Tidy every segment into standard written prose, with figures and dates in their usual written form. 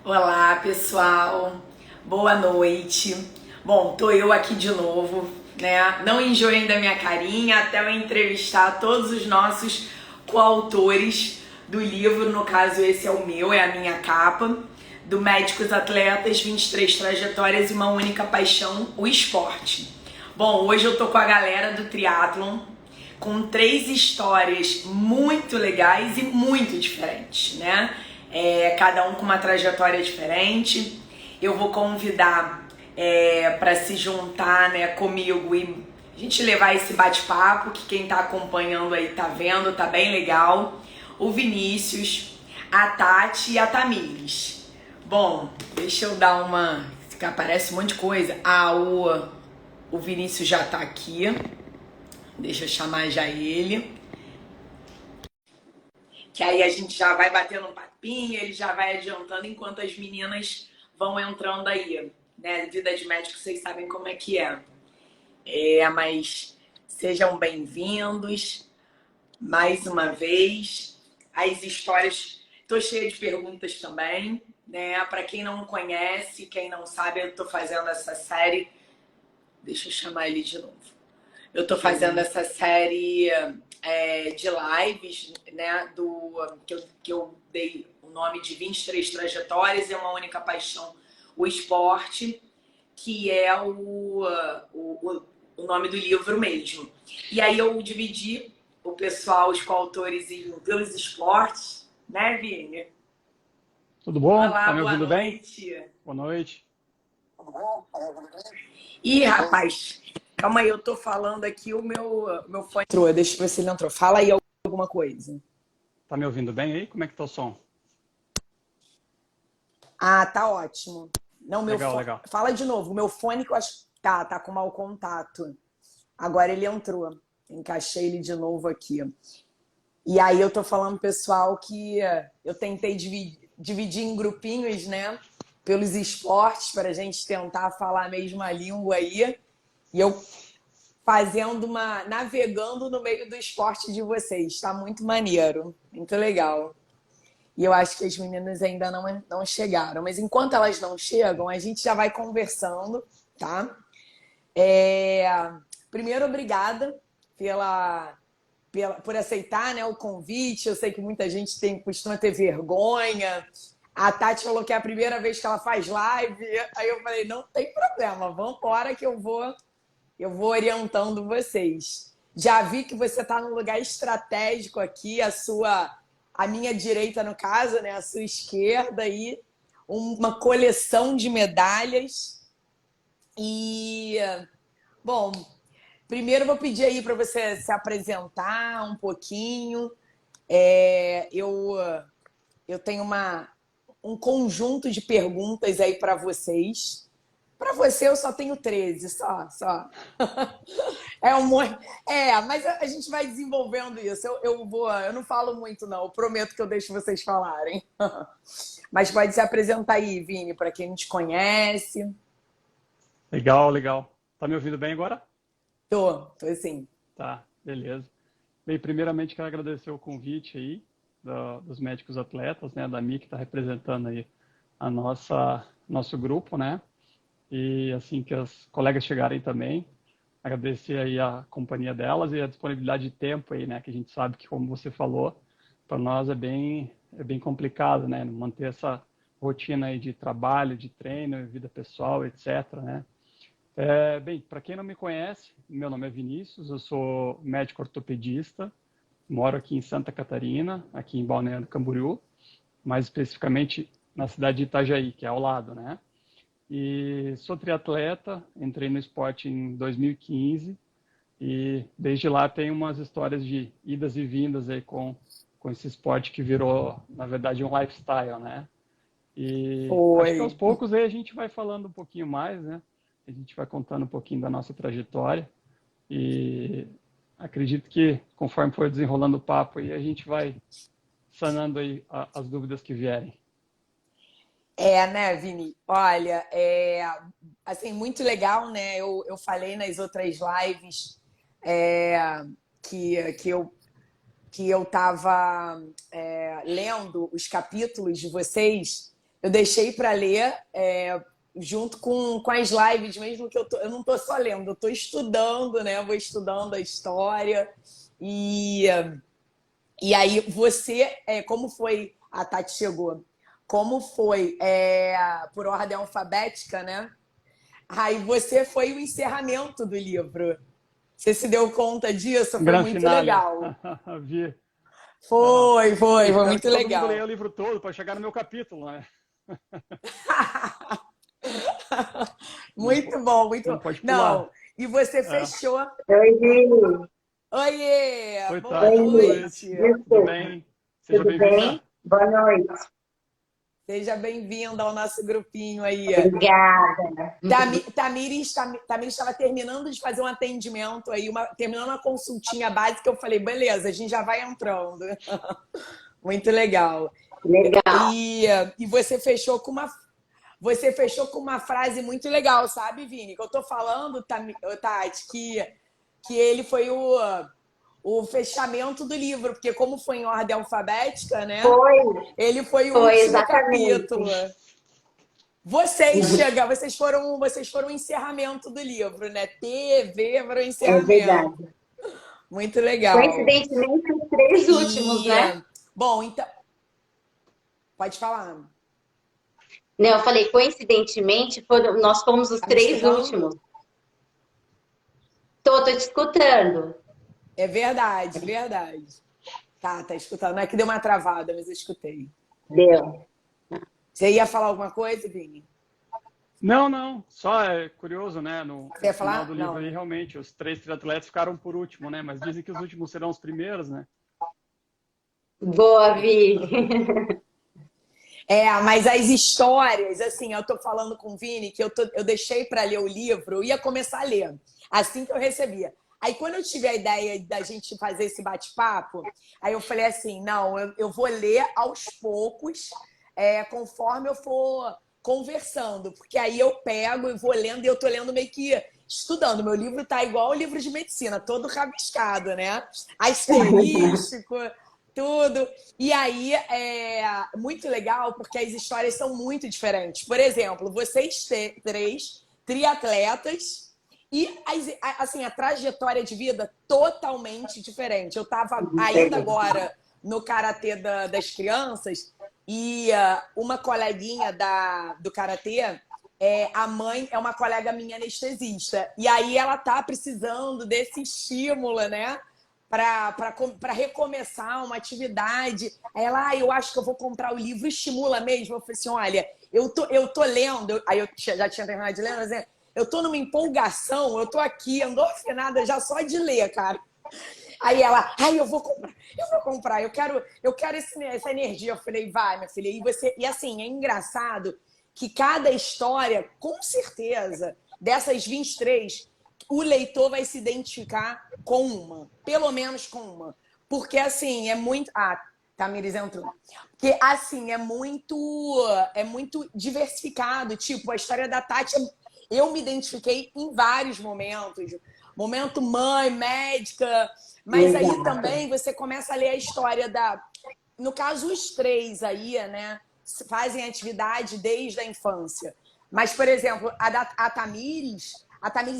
Olá, pessoal. Boa noite. Bom, tô eu aqui de novo, né? Não enjoem da minha carinha até eu entrevistar todos os nossos coautores do livro. No caso, esse é o meu, é a minha capa, do Médicos Atletas, 23 Trajetórias e uma Única Paixão, o Esporte. Bom, hoje eu tô com a galera do triatlon, com três histórias muito legais e muito diferentes, né? Cada um com uma trajetória diferente. Eu vou convidar para se juntar, né, comigo e a gente levar esse bate-papo que quem tá acompanhando aí tá vendo, tá bem legal. O Vinícius, a Tati e a Tamires. Bom, deixa eu dar uma... que aparece um monte de coisa. O Vinícius já tá aqui. Deixa eu chamar já ele. Que aí a gente já vai batendo um papinho, ele já vai adiantando enquanto as meninas vão entrando aí. Né? Vida de médico, vocês sabem como é que é. Mas sejam bem-vindos mais uma vez. As histórias, tô cheia de perguntas também, né? Para quem não conhece, quem não sabe, eu tô fazendo essa série. Deixa eu chamar ele de novo. Eu tô fazendo essa série de lives, né? Que eu dei o nome de 23 Trajetórias e uma Única Paixão, o Esporte, que é o nome do livro mesmo. E aí eu dividi o pessoal, os coautores, pelos esportes, né, Vini? Tudo bom? Tá Olá, me boa ouvindo bem? noite. Boa noite. Ih, rapaz, calma aí, eu tô falando aqui, o meu fone entrou, deixa eu ver se ele entrou. Fala aí alguma coisa. Tá me ouvindo bem aí? Como é que tá o som? Ah, tá ótimo. Não, meu Legal, fone. legal. Fala de novo. O meu fone que eu acho. Tá com mau contato. Agora ele entrou. Encaixei ele de novo aqui. E aí eu tô falando, pessoal, que eu tentei dividir em grupinhos, né? Pelos esportes, para a gente tentar falar a mesma língua aí. E eu fazendo navegando no meio do esporte de vocês. Tá muito maneiro. Muito legal. E eu acho que as meninas ainda não chegaram. Mas enquanto elas não chegam, a gente já vai conversando, tá? É... Primeiro, obrigada por aceitar, né, o convite. Eu sei que muita gente costuma ter vergonha. A Tati falou que é a primeira vez que ela faz live. Aí eu falei, não tem problema, vamos embora que eu vou orientando vocês. Já vi que você está num lugar estratégico aqui, a minha direita, no caso, né? A sua esquerda aí, uma coleção de medalhas. E, bom, primeiro eu vou pedir aí para você se apresentar um pouquinho. Eu tenho um conjunto de perguntas aí para vocês. Para você eu só tenho 13, só. É um monte. Mas a gente vai desenvolvendo isso. Eu não falo muito, não. Eu prometo que eu deixo vocês falarem. Mas pode se apresentar aí, Vini, para quem não te conhece. Legal, legal. Tá me ouvindo bem agora? Tô assim. Tá, beleza. Bem, primeiramente quero agradecer o convite aí dos médicos atletas, né, da Mi que está representando aí a nosso grupo, né? E assim que as colegas chegarem também, agradecer aí a companhia delas e a disponibilidade de tempo aí, né? Que a gente sabe que, como você falou, para nós é bem complicado, né? Manter essa rotina aí de trabalho, de treino, vida pessoal, etc, né? Bem, para quem não me conhece, meu nome é Vinícius, eu sou médico ortopedista, moro aqui em Santa Catarina, aqui em Balneário Camboriú, mais especificamente na cidade de Itajaí, que é ao lado, né? E sou triatleta, entrei no esporte em 2015 e desde lá tenho umas histórias de idas e vindas aí com esse esporte que virou, na verdade, um lifestyle, né? E acho que aos Oi. poucos aí a gente vai falando um pouquinho mais, né? A gente vai contando um pouquinho da nossa trajetória e acredito que conforme for desenrolando o papo aí a gente vai sanando aí as dúvidas que vierem. Né, Vini? Olha, assim, muito legal, né? Eu falei nas outras lives que eu estava lendo os capítulos de vocês eu deixei para ler junto com as lives, mesmo que eu não tô só lendo, eu tô estudando, né? Eu vou estudando a história. E, e aí, você, como foi? A Tati chegou. Como foi? Por ordem alfabética, né? Aí você foi o encerramento do livro. Você se deu conta disso? Foi Grande muito finale. legal. Vi. Eu Foi espero muito que todo mundo legal. leia o livro todo para chegar no meu capítulo, né? Não, Muito bom, muito não bom. pode Não, pular. e você É. fechou. Oi, Gi. Oiê, Oi, boa Tati, boa Oi, noite. noite. Tudo desculpa. bem? Seja Tudo bem-vinda. bem? Boa noite. Seja bem-vinda ao nosso grupinho aí. Obrigada. Tamires estava terminando de fazer um atendimento aí, terminando uma consultinha básica. Eu falei, beleza, a gente já vai entrando. Muito legal. Legal. E você fechou com uma frase muito legal, sabe, Vini? Que eu tô falando, Tati, que ele foi o fechamento do livro, porque como foi em ordem alfabética, né? Foi, Ele foi o foi último exatamente. capítulo. Vocês foram o encerramento do livro, né? TV para o É encerramento. verdade. Muito legal. Coincidentemente, os três últimos, né? Bom, então, pode falar. Não, eu falei, coincidentemente, nós fomos os Tá me três escutando? últimos. Tô te escutando. É verdade, verdade. Tá escutando. Não é que deu uma travada, mas eu escutei. Deu. Você ia falar alguma coisa, Vini? Não. Só é curioso, né? No Você ia final falar? do livro Não. aí, realmente, os três triatletas ficaram por último, né? Mas dizem que os últimos serão os primeiros, né? Boa, Vi. Mas as histórias, assim, eu tô falando com o Vini que eu deixei para ler o livro, eu ia começar a ler, assim que eu recebia. Aí, quando eu tive a ideia da gente fazer esse bate-papo, aí eu falei assim, não, eu vou ler aos poucos, conforme eu for conversando, porque aí eu pego e vou lendo, e eu tô lendo meio que estudando. Meu livro tá igual o livro de medicina, todo rabiscado, né? Asterístico, tudo. E aí é muito legal porque as histórias são muito diferentes. Por exemplo, vocês três triatletas e assim, a trajetória de vida totalmente diferente. Eu estava ainda agora no karatê das crianças e uma coleguinha do karatê, a mãe é uma colega minha anestesista. E aí ela tá precisando desse estímulo, né? Para recomeçar uma atividade. Aí ela, eu acho que eu vou comprar o livro, estimula mesmo. Eu falei assim, olha, eu tô lendo, aí eu já tinha terminado de ler, mas eu tô numa empolgação, eu tô aqui, endorfinada já só de ler, cara. Aí ela, eu vou comprar, eu quero essa energia. Eu falei, vai, minha filha. E assim, é engraçado que cada história, com certeza, dessas 23, o leitor vai se identificar com uma, pelo menos com uma. Porque, assim, é muito... Tamires entrou. Porque, assim, é muito diversificado. Tipo, a história da Tati, eu me identifiquei em vários momentos. Momento mãe, médica. Mas aí também você começa a ler a história no caso, os três aí, né? Fazem atividade desde a infância. Mas, por exemplo, a Tamires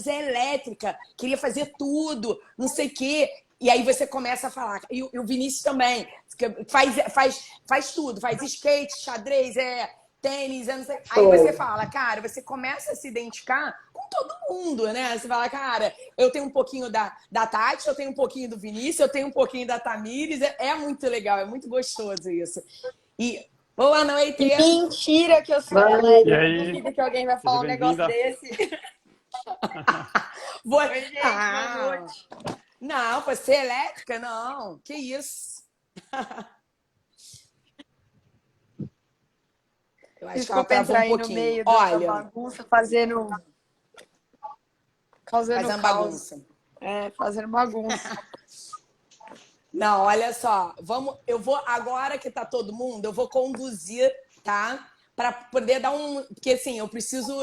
é elétrica, queria fazer tudo, não sei o quê. E aí você começa a falar. E o Vinícius também faz tudo, faz skate, xadrez, tênis, não sei. Aí você fala, cara, você começa a se identificar com todo mundo, né? Você fala, cara, eu tenho um pouquinho da Tati, eu tenho um pouquinho do Vinícius, eu tenho um pouquinho da Tamires. É muito legal, é muito gostoso isso. E boa noite. Mentira que eu sou Boa noite. elétrica. E aí, Duvido que alguém vai seja falar um negócio bem-vinda. desse. Oi, gente, boa noite. Não, você é elétrica? Não. Que isso? Eu acho que ela Desculpa entrar aí no pouquinho. meio Olha, da bagunça, causando fazendo caos. bagunça. Fazendo bagunça. Não, olha só. Eu vou, agora que tá todo mundo, eu vou conduzir, tá? Para poder dar porque assim, eu preciso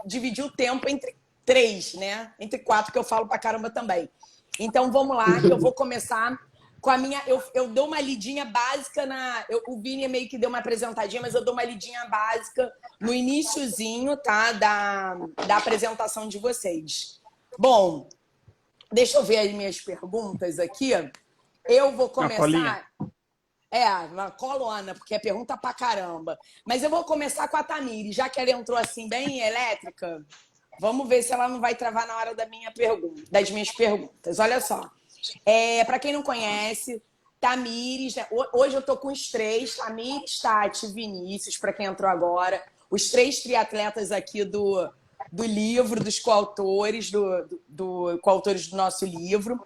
dividir o tempo entre 3, né? Entre 4, que eu falo pra caramba também. Então vamos lá, que eu vou começar com a minha. Eu dou uma lidinha básica o Vini meio que deu uma apresentadinha, mas eu dou uma lidinha básica no iniciozinho, tá? Da apresentação de vocês. Bom, deixa eu ver as minhas perguntas aqui. Eu vou começar. Uma colona, porque é pergunta pra caramba. Mas eu vou começar com a Tamires, já que ela entrou assim bem elétrica. Vamos ver se ela não vai travar na hora das minhas perguntas. Olha só. Para quem não conhece, Tamires, né? Hoje eu tô com os três, Tamires, Tati, Vinícius, para quem entrou agora, os três triatletas aqui do livro, dos coautores, coautores do nosso livro.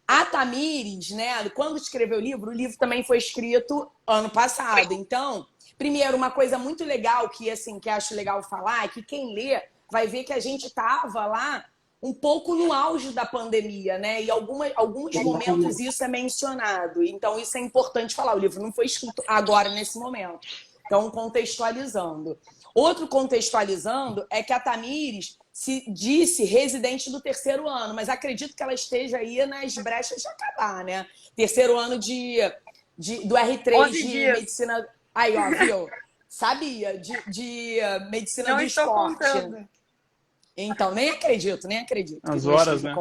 A Tamires, né, quando escreveu o livro também foi escrito ano passado. Então, primeiro, uma coisa muito legal que acho legal falar é que quem lê vai ver que a gente estava lá um pouco no auge da pandemia, né? E alguns momentos isso é mencionado. Então, isso é importante falar. O livro não foi escrito agora, nesse momento. Então, contextualizando. Outro contextualizando é que a Tamires se disse residente do 3º ano, mas acredito que ela esteja aí nas brechas de acabar, né? 3º ano do R3 de medicina. Aí, ó, viu? Sabia, de medicina do esporte. Contando. Então, nem acredito. As horas, né?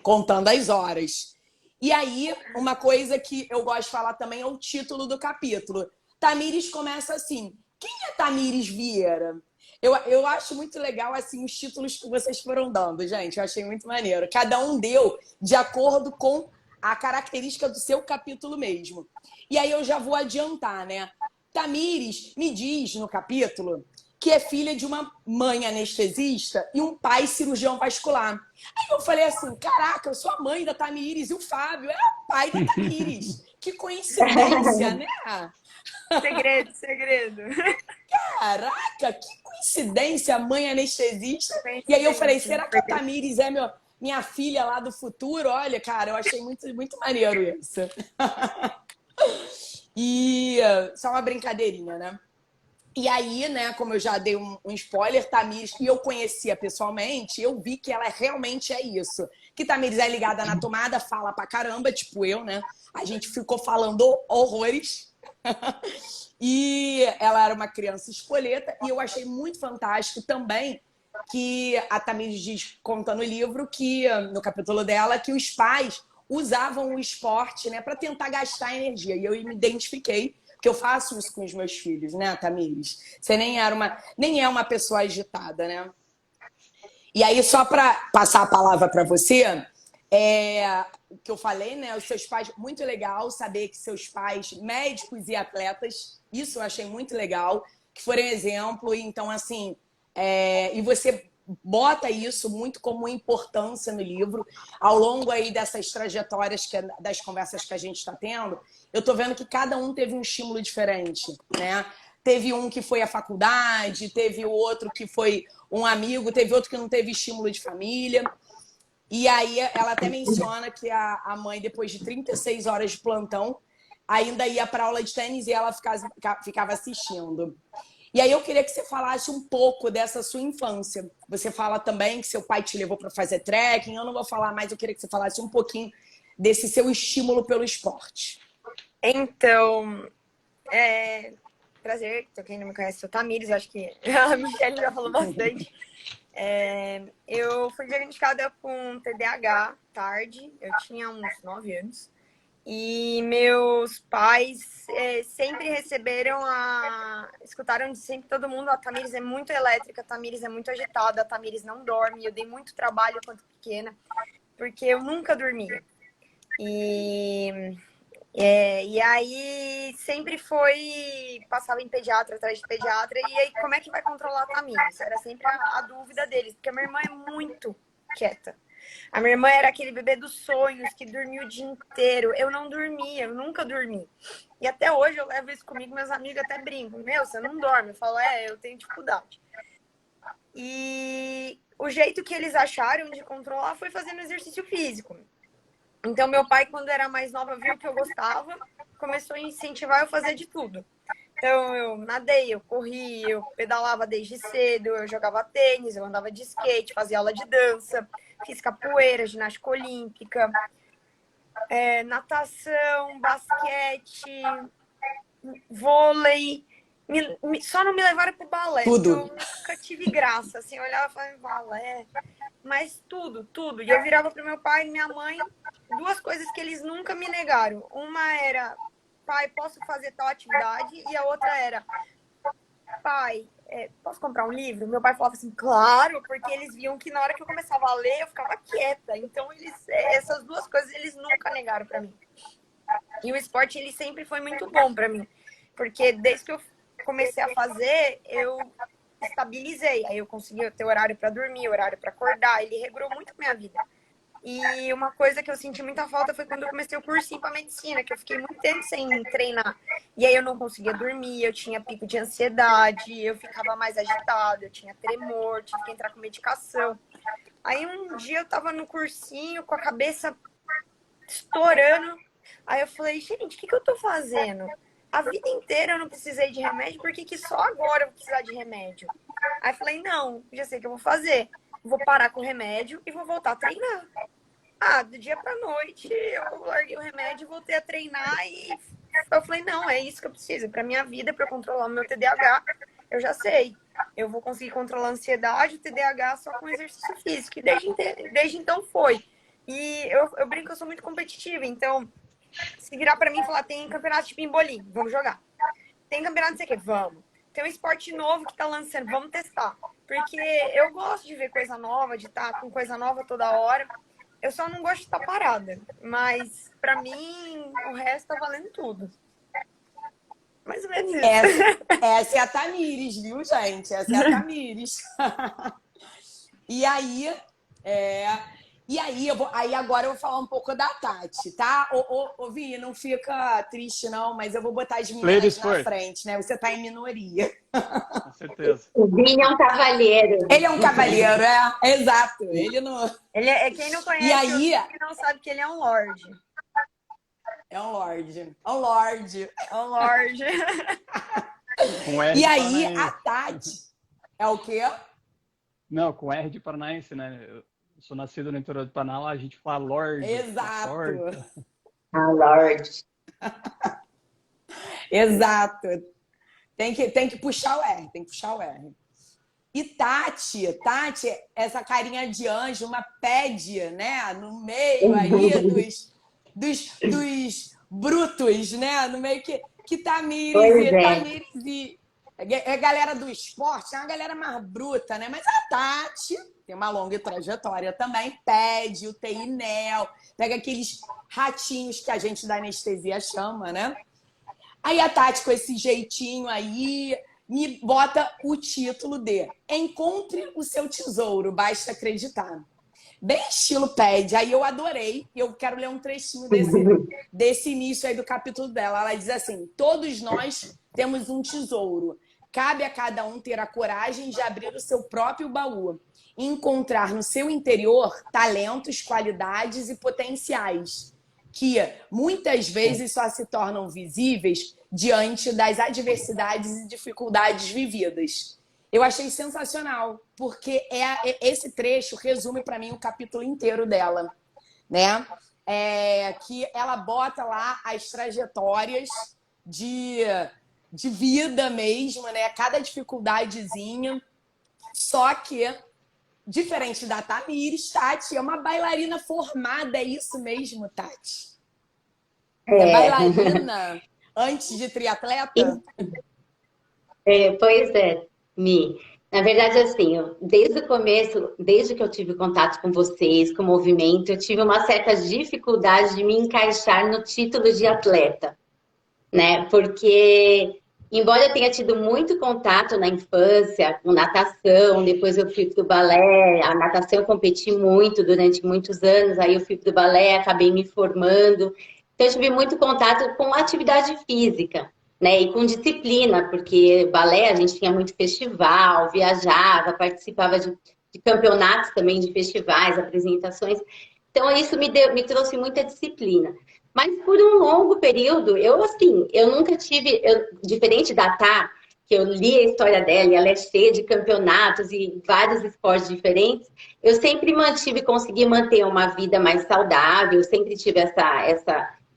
Contando as horas. E aí, uma coisa que eu gosto de falar também é o título do capítulo. Tamires começa assim: quem é Tamires Vieira? Eu acho muito legal assim, os títulos que vocês foram dando, gente. Eu achei muito maneiro. Cada um deu de acordo com a característica do seu capítulo mesmo. E aí eu já vou adiantar, né? Tamires me diz no capítulo que é filha de uma mãe anestesista e um pai cirurgião vascular. Aí eu falei assim, caraca, eu sou a mãe da Tamires e o Fábio é o pai da Tamires. Que coincidência, né? Segredo. Caraca, que coincidência, mãe anestesista. E aí eu falei, será que a Tamires é minha filha lá do futuro? Olha, cara, eu achei muito, muito maneiro isso. E só uma brincadeirinha, né? E aí, né, como eu já dei um spoiler, Tamires, e eu conhecia pessoalmente, eu vi que ela realmente é isso. Que Tamires é ligada na tomada, fala pra caramba, tipo eu, né? A gente ficou falando horrores. E ela era uma criança espoleta, e eu achei muito fantástico também que a Tamires diz, conta no livro, que no capítulo dela, que os pais usavam o esporte, né, para tentar gastar energia. E eu me identifiquei, porque eu faço isso com os meus filhos, né, Tamires? Você nem é uma pessoa agitada, né? E aí, só para passar a palavra para você, o que eu falei, né? Os seus pais, muito legal saber que seus pais, médicos e atletas, isso eu achei muito legal, que foram exemplo. Então, assim, e você bota isso muito como importância no livro. Ao longo aí dessas trajetórias, das conversas que a gente está tendo, eu tô vendo que cada um teve um estímulo diferente, né? Teve um que foi a faculdade, teve o outro que foi um amigo, teve outro que não teve estímulo de família. E aí ela até menciona que a mãe, depois de 36 horas de plantão, ainda ia para aula de tênis e ela ficava assistindo. E aí eu queria que você falasse um pouco dessa sua infância. Você fala também que seu pai te levou para fazer trekking. Eu não vou falar mais, eu queria que você falasse um pouquinho desse seu estímulo pelo esporte. Então, prazer, quem não me conhece, sou Tamires, acho que a Michelle já falou bastante. Eu fui diagnosticada com TDAH tarde, eu tinha uns 9 anos. E meus pais sempre escutaram de sempre todo mundo, a Tamires é muito elétrica, a Tamires é muito agitada, a Tamires não dorme. Eu dei muito trabalho quando pequena, porque eu nunca dormia. E aí sempre passava em pediatra, atrás de pediatra, e aí como é que vai controlar a Tamires? Era sempre a dúvida deles, porque a minha irmã é muito quieta. A minha irmã era aquele bebê dos sonhos que dormia o dia inteiro. Eu não dormia, eu nunca dormi. E até hoje eu levo isso comigo, meus amigos até brincam. Meu, você não dorme? Eu falo, eu tenho dificuldade. E o jeito que eles acharam de controlar foi fazendo exercício físico. Então, meu pai, quando era mais nova, viu que eu gostava, começou a incentivar eu a fazer de tudo. Então, eu nadei, eu corri, eu pedalava desde cedo, eu jogava tênis, eu andava de skate, fazia aula de dança, fiz capoeira, ginástica olímpica. natação, basquete, vôlei. Só não me levaram pro balé, Tudo. porque eu nunca tive graça, assim, eu olhava e falava, balé, mas tudo, tudo. E eu virava pro meu pai e minha mãe, duas coisas que eles nunca me negaram. Uma era, pai, posso fazer tal atividade? E a outra era, pai, posso comprar um livro? Meu pai falava assim, claro, porque eles viam que na hora que eu começava a ler, eu ficava quieta. Então, essas duas coisas eles nunca negaram para mim. E o esporte, ele sempre foi muito bom para mim, porque desde que eu comecei a fazer, eu estabilizei. Aí eu consegui ter horário para dormir, horário para acordar. Ele regrou muito a minha vida. E uma coisa que eu senti muita falta foi quando eu comecei o cursinho para medicina, que eu fiquei muito tempo sem treinar. E aí eu não conseguia dormir, eu tinha pico de ansiedade, eu ficava mais agitada, eu tinha tremor, tive que entrar com medicação. Aí um dia eu tava no cursinho com a cabeça estourando. Aí eu falei, gente, o que eu tô fazendo? A vida inteira eu não precisei de remédio, por que só agora eu vou precisar de remédio? Aí eu falei, não, já sei o que eu vou fazer. Vou parar com o remédio e vou voltar a treinar. Do dia pra noite eu larguei o remédio e voltei a treinar e eu falei, não, é isso que eu preciso. Pra minha vida, pra eu controlar o meu TDAH, eu já sei. Eu vou conseguir controlar a ansiedade, o TDAH só com exercício físico. E desde então foi. E eu brinco que eu sou muito competitiva, então se virar pra mim e falar, tem campeonato de pimbolim, vamos jogar. Tem campeonato de sei o quê, vamos. Tem um esporte novo que tá lançando, vamos testar. Porque eu gosto de ver coisa nova, de estar com coisa nova toda hora. Eu só não gosto de estar parada. Mas, pra mim, o resto tá valendo tudo. Mais ou menos isso. Essa é a Tamires, viu, gente? Essa é a Tamires. E aí, aí agora eu vou falar um pouco da Tati, tá? Ô, Vi, não fica triste não, mas eu vou botar as meninas na frente, né? Você tá em minoria. Com certeza. O Vini é um cavalheiro. Ele é um cavalheiro, exato. Ele não... Quem não conhece e aí... não sabe que ele é um lorde. É um lorde. É um lorde. É um lorde. E aí, a Tati... É o quê? Não, com R de paranaense, né? Eu sou nascido no interior do Paraná, lá a gente fala Lorde. Exato. Lorde. Exato. Tem que puxar o R, tem que puxar o R. E Tati, essa carinha de anjo, uma pede, né? No meio aí dos brutos, né? No meio que Tamires e é galera do esporte, é uma galera mais bruta, né? Mas a Tati tem uma longa trajetória também, pede o TI-NEL, pega aqueles ratinhos que a gente da anestesia chama, né? Aí a Tati, com esse jeitinho aí, me bota o título de Encontre o Seu Tesouro, Basta Acreditar. Bem estilo pede. Aí eu adorei. Eu quero ler um trechinho desse início aí do capítulo dela. Ela diz assim, todos nós temos um tesouro. Cabe a cada um ter a coragem de abrir o seu próprio baú e encontrar no seu interior talentos, qualidades e potenciais que muitas vezes só se tornam visíveis diante das adversidades e dificuldades vividas. Eu achei sensacional, porque esse trecho resume para mim o capítulo inteiro dela, né? Que ela bota lá as trajetórias de vida mesmo, né? Cada dificuldadezinha. Só que, diferente da Tamires, Tati é uma bailarina formada, é isso mesmo, Tati? É bailarina antes de triatleta? Pois é, Mi. Na verdade, assim, desde o começo, desde que eu tive contato com vocês, com o movimento, eu tive uma certa dificuldade de me encaixar no título de atleta, né? Porque, embora eu tenha tido muito contato na infância com natação, depois eu fui pro balé, a natação eu competi muito durante muitos anos, aí eu fui pro balé, acabei me formando. Então, eu tive muito contato com atividade física, né? E com disciplina, porque balé a gente tinha muito festival, viajava, participava de campeonatos também, de festivais, apresentações. Então, isso me trouxe muita disciplina. Mas por um longo período, eu nunca tive, diferente da Tá, que eu li a história dela, e ela é cheia de campeonatos e vários esportes diferentes, eu sempre consegui manter uma vida mais saudável, sempre tive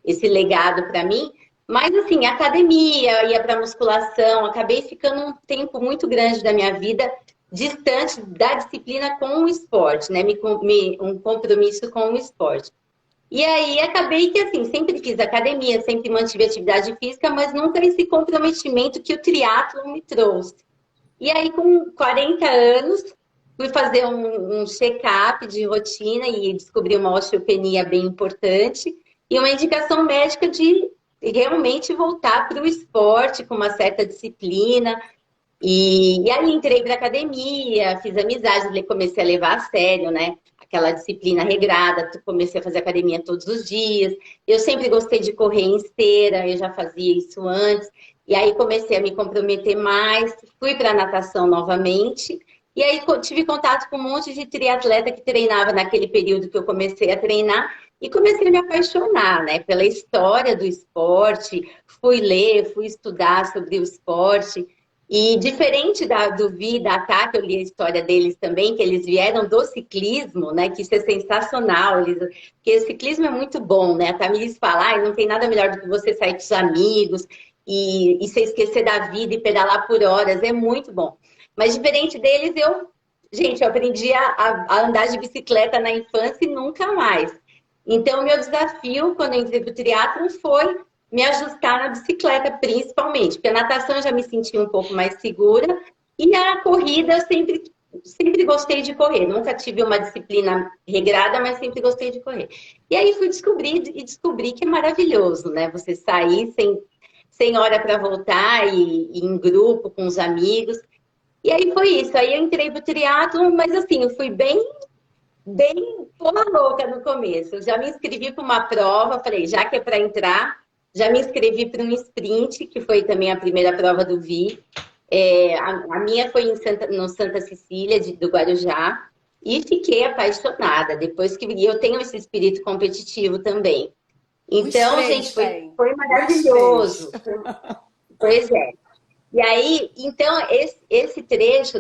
esse legado para mim. Mas, assim, academia, ia para musculação, acabei ficando um tempo muito grande da minha vida distante da disciplina com o esporte, né? Um compromisso com o esporte. E aí acabei que, assim, sempre fiz academia, sempre mantive atividade física, mas nunca esse comprometimento que o triatlo me trouxe. E aí, com 40 anos, fui fazer um check-up de rotina e descobri uma osteopenia bem importante e uma indicação médica de realmente voltar para o esporte com uma certa disciplina. E aí entrei para academia, fiz amizades, comecei a levar a sério, né? Aquela disciplina regrada, comecei a fazer academia todos os dias. Eu sempre gostei de correr em esteira, eu já fazia isso antes. E aí comecei a me comprometer mais, fui para a natação novamente. E aí tive contato com um monte de triatleta que treinava naquele período que eu comecei a treinar. E comecei a me apaixonar, né, pela história do esporte. Fui ler, fui estudar sobre o esporte. E diferente do Vi e da Tá, que eu li a história deles também, que eles vieram do ciclismo, né? Que isso é sensacional. Porque o ciclismo é muito bom, né? A Tamiris fala, não tem nada melhor do que você sair com os amigos e você esquecer da vida e pedalar por horas. É muito bom. Mas diferente deles, eu aprendi a andar de bicicleta na infância e nunca mais. Então, meu desafio, quando eu entrei para o triatlon, foi me ajustar na bicicleta, principalmente. Porque a natação eu já me senti um pouco mais segura. E a corrida, eu sempre gostei de correr. Nunca tive uma disciplina regrada, mas sempre gostei de correr. E aí fui descobri que é maravilhoso, né? Você sair sem hora para voltar e em grupo, com os amigos. E aí foi isso. Aí eu entrei para o triatlon, mas assim, eu fui bem porra louca no começo. Eu já me inscrevi para uma prova, falei, já que é para entrar, já me inscrevi para um sprint, que foi também a primeira prova do Vi. A minha foi no Santa Cecília, do Guarujá, e fiquei apaixonada. Depois que eu tenho esse espírito competitivo também. Então, gente, foi maravilhoso. Pois é. E aí, então, esse trecho,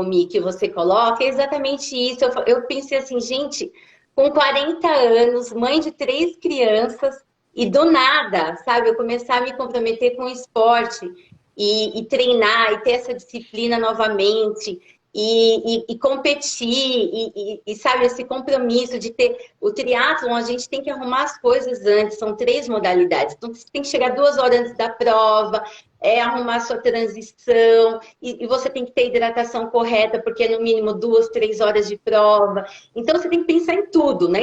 Mi, que você coloca, é exatamente isso. Eu pensei assim, gente, com 40 anos, mãe de 3 crianças, e do nada, sabe, eu começar a me comprometer com o esporte e treinar e ter essa disciplina novamente e competir e sabe, esse compromisso de ter o triatlon, a gente tem que arrumar as coisas antes, são 3 modalidades, então você tem que chegar 2 horas antes da prova, arrumar sua transição, e você tem que ter hidratação correta, porque é no mínimo 2, 3 horas de prova. Então, você tem que pensar em tudo, né?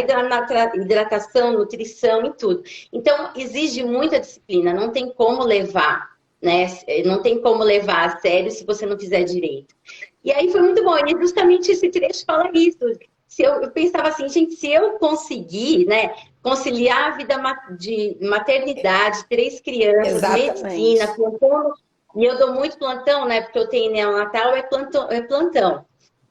Hidratação, nutrição, em tudo. Então, exige muita disciplina, não tem como levar, né? Não tem como levar a sério se você não fizer direito. E aí foi muito bom, e justamente esse trecho fala isso. Eu pensava assim, gente, se eu conseguir, né, conciliar a vida de maternidade, 3 crianças, medicina, plantão, e eu dou muito plantão, né, porque eu tenho neonatal, é plantão.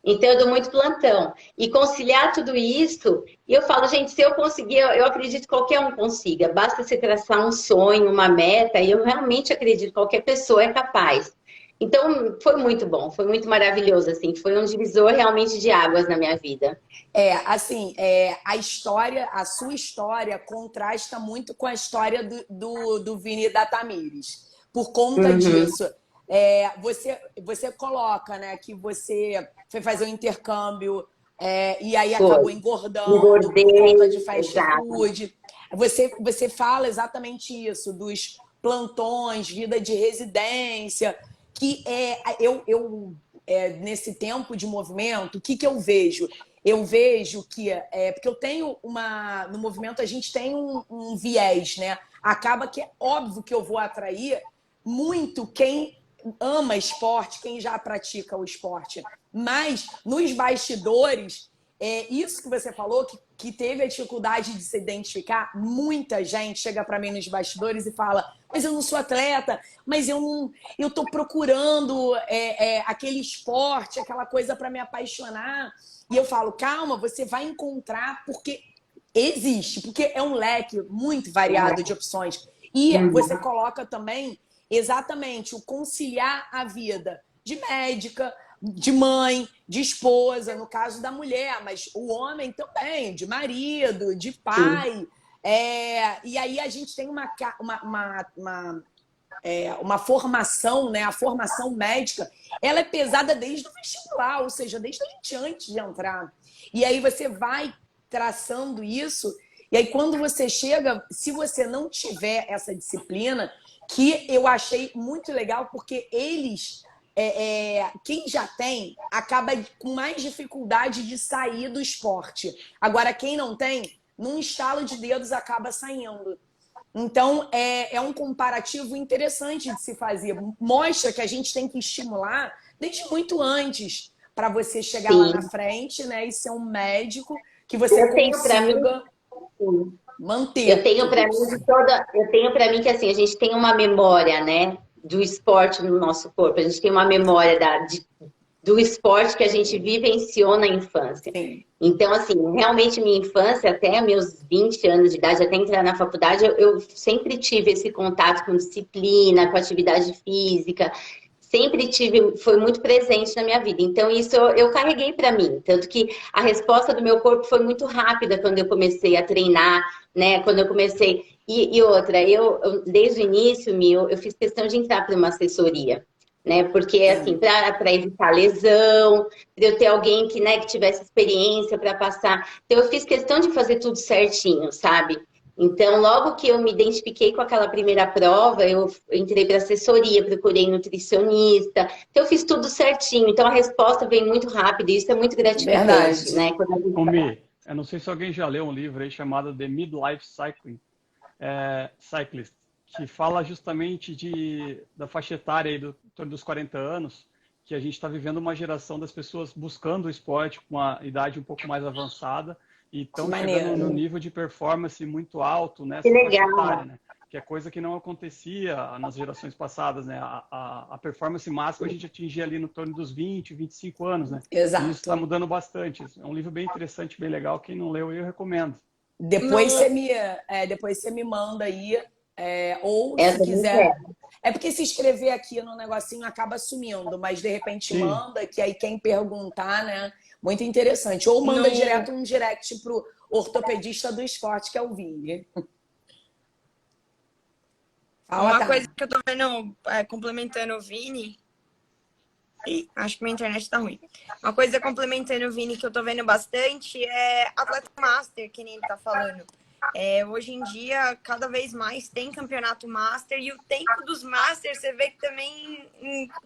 Então, eu dou muito plantão. E conciliar tudo isso, e eu falo, gente, se eu conseguir, eu acredito que qualquer um consiga. Basta você traçar um sonho, uma meta, e eu realmente acredito que qualquer pessoa é capaz. Então, foi muito bom, foi muito maravilhoso, assim, foi um divisor realmente de águas na minha vida. A sua história contrasta muito com a história do Vini e da Tamires. Por conta disso, você coloca, né, que você foi fazer um intercâmbio e aí acabou engordando por conta de fast food. Você fala exatamente isso, dos plantões, vida de residência, que nesse tempo de movimento, o que eu vejo? Eu vejo que, porque eu tenho no movimento a gente tem um viés, né? Acaba que é óbvio que eu vou atrair muito quem ama esporte, quem já pratica o esporte. Mas, nos bastidores, isso que você falou, que teve a dificuldade de se identificar, muita gente chega para mim nos bastidores e fala, mas eu não sou atleta, mas eu tô procurando aquele esporte, aquela coisa para me apaixonar. E eu falo, calma, você vai encontrar, porque existe, porque é um leque muito variado de opções. E você coloca também exatamente o conciliar a vida de médica, de mãe, de esposa, no caso da mulher, mas o homem também, de marido, de pai. E aí a gente tem uma formação, né? A formação médica, ela é pesada desde o vestibular, ou seja, desde a gente antes de entrar. E aí você vai traçando isso, e aí quando você chega, se você não tiver essa disciplina, que eu achei muito legal, porque eles, quem já tem, acaba com mais dificuldade de sair do esporte. Agora, quem não tem, num estalo de dedos acaba saindo. Então, é um comparativo interessante de se fazer. Mostra que a gente tem que estimular desde muito antes para você chegar lá na frente, né? E ser um médico que você consiga manter. Eu tenho para mim que assim, a gente tem uma memória, né, do esporte no nosso corpo. A gente tem uma memória do esporte que a gente vivenciou na infância. Sim. Então, assim, realmente minha infância, até meus 20 anos de idade, até entrar na faculdade, eu sempre tive esse contato com disciplina, com atividade física, sempre tive, foi muito presente na minha vida. Então, isso eu carreguei para mim. Tanto que a resposta do meu corpo foi muito rápida quando eu comecei a treinar, né? Quando eu comecei. E outra, eu desde o início, eu fiz questão de entrar para uma assessoria, né? Porque, assim, para evitar lesão, para eu ter alguém que, né, que tivesse experiência para passar. Então, eu fiz questão de fazer tudo certinho, sabe? Então, logo que eu me identifiquei com aquela primeira prova, eu entrei para assessoria, procurei nutricionista. Então, eu fiz tudo certinho. Então, a resposta vem muito rápida e isso é muito gratificante, né? Mi, eu não sei se alguém já leu um livro aí chamado The Midlife Cyclist, que fala justamente da faixa etária aí dos 40 anos, que a gente está vivendo uma geração das pessoas buscando o esporte com uma idade um pouco mais avançada e estão chegando num nível de performance muito alto nessa faixa etária, né? Que é coisa que não acontecia nas gerações passadas, né? A performance máxima a gente atingia ali no torno dos 20, 25 anos, né? Exato. E isso está mudando bastante. É um livro bem interessante, bem legal. Quem não leu, eu recomendo. Depois você me manda aí, ou se quiser. É porque se escrever aqui no negocinho acaba sumindo, mas de repente manda, que aí quem perguntar, né? Muito interessante. Ou manda direto um direct pro ortopedista do esporte, que é o Vini. Uma coisa que eu tô vendo, complementando o Vini. Ih, acho que minha internet tá ruim. Uma coisa complementando o Vini que eu tô vendo bastante é atleta master, que nem ele tá falando. Hoje em dia, cada vez mais tem campeonato master e o tempo dos masters, você vê que também,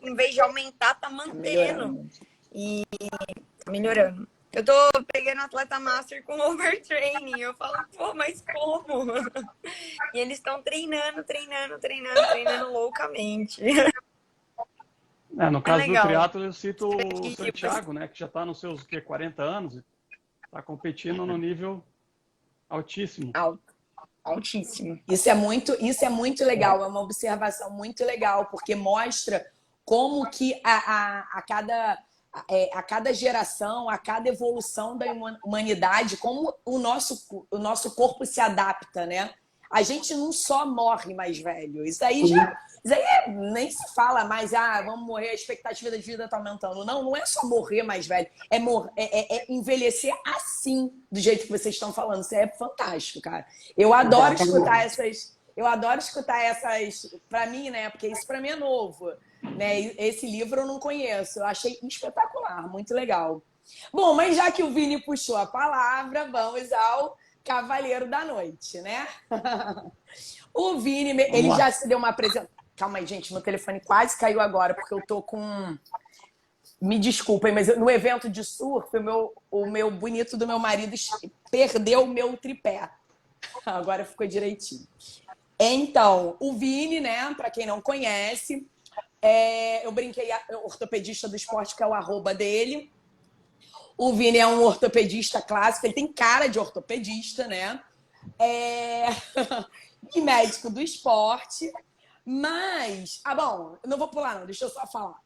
em vez de aumentar, tá mantendo. E melhorando. Eu tô pegando atleta master com overtraining. Eu falo, pô, mas como? E eles estão treinando loucamente. No caso do triatlo, eu cito o Santiago, né? Que já tá nos seus 40 anos. Tá competindo no nível altíssimo. Altíssimo. Isso é muito legal. É uma observação muito legal, porque mostra como que a cada geração, a cada evolução da humanidade, como o nosso corpo se adapta, né? A gente não só morre mais velho. Isso aí nem se fala mais, vamos morrer, a expectativa de vida está aumentando. Não é só morrer mais velho, é envelhecer assim, do jeito que vocês estão falando. Isso é fantástico, cara. Eu adoro escutar essas, para mim, né? Porque isso para mim é novo. Né? Esse livro eu não conheço, eu achei espetacular, muito legal. Bom, mas já que o Vini puxou a palavra, vamos ao Cavaleiro da Noite, né? O Vini, ele já se deu uma apresentação. Calma aí, gente, meu telefone quase caiu agora, porque eu tô com... Me desculpem, mas no evento de surf, o meu bonito do meu marido perdeu o meu tripé. Agora ficou direitinho. Então, o Vini, né, para quem não conhece... eu brinquei, ortopedista do esporte, que é o @ dele. O Vini é um ortopedista clássico, ele tem cara de ortopedista, né? E médico do esporte. Mas, bom, eu não vou pular não, deixa eu só falar.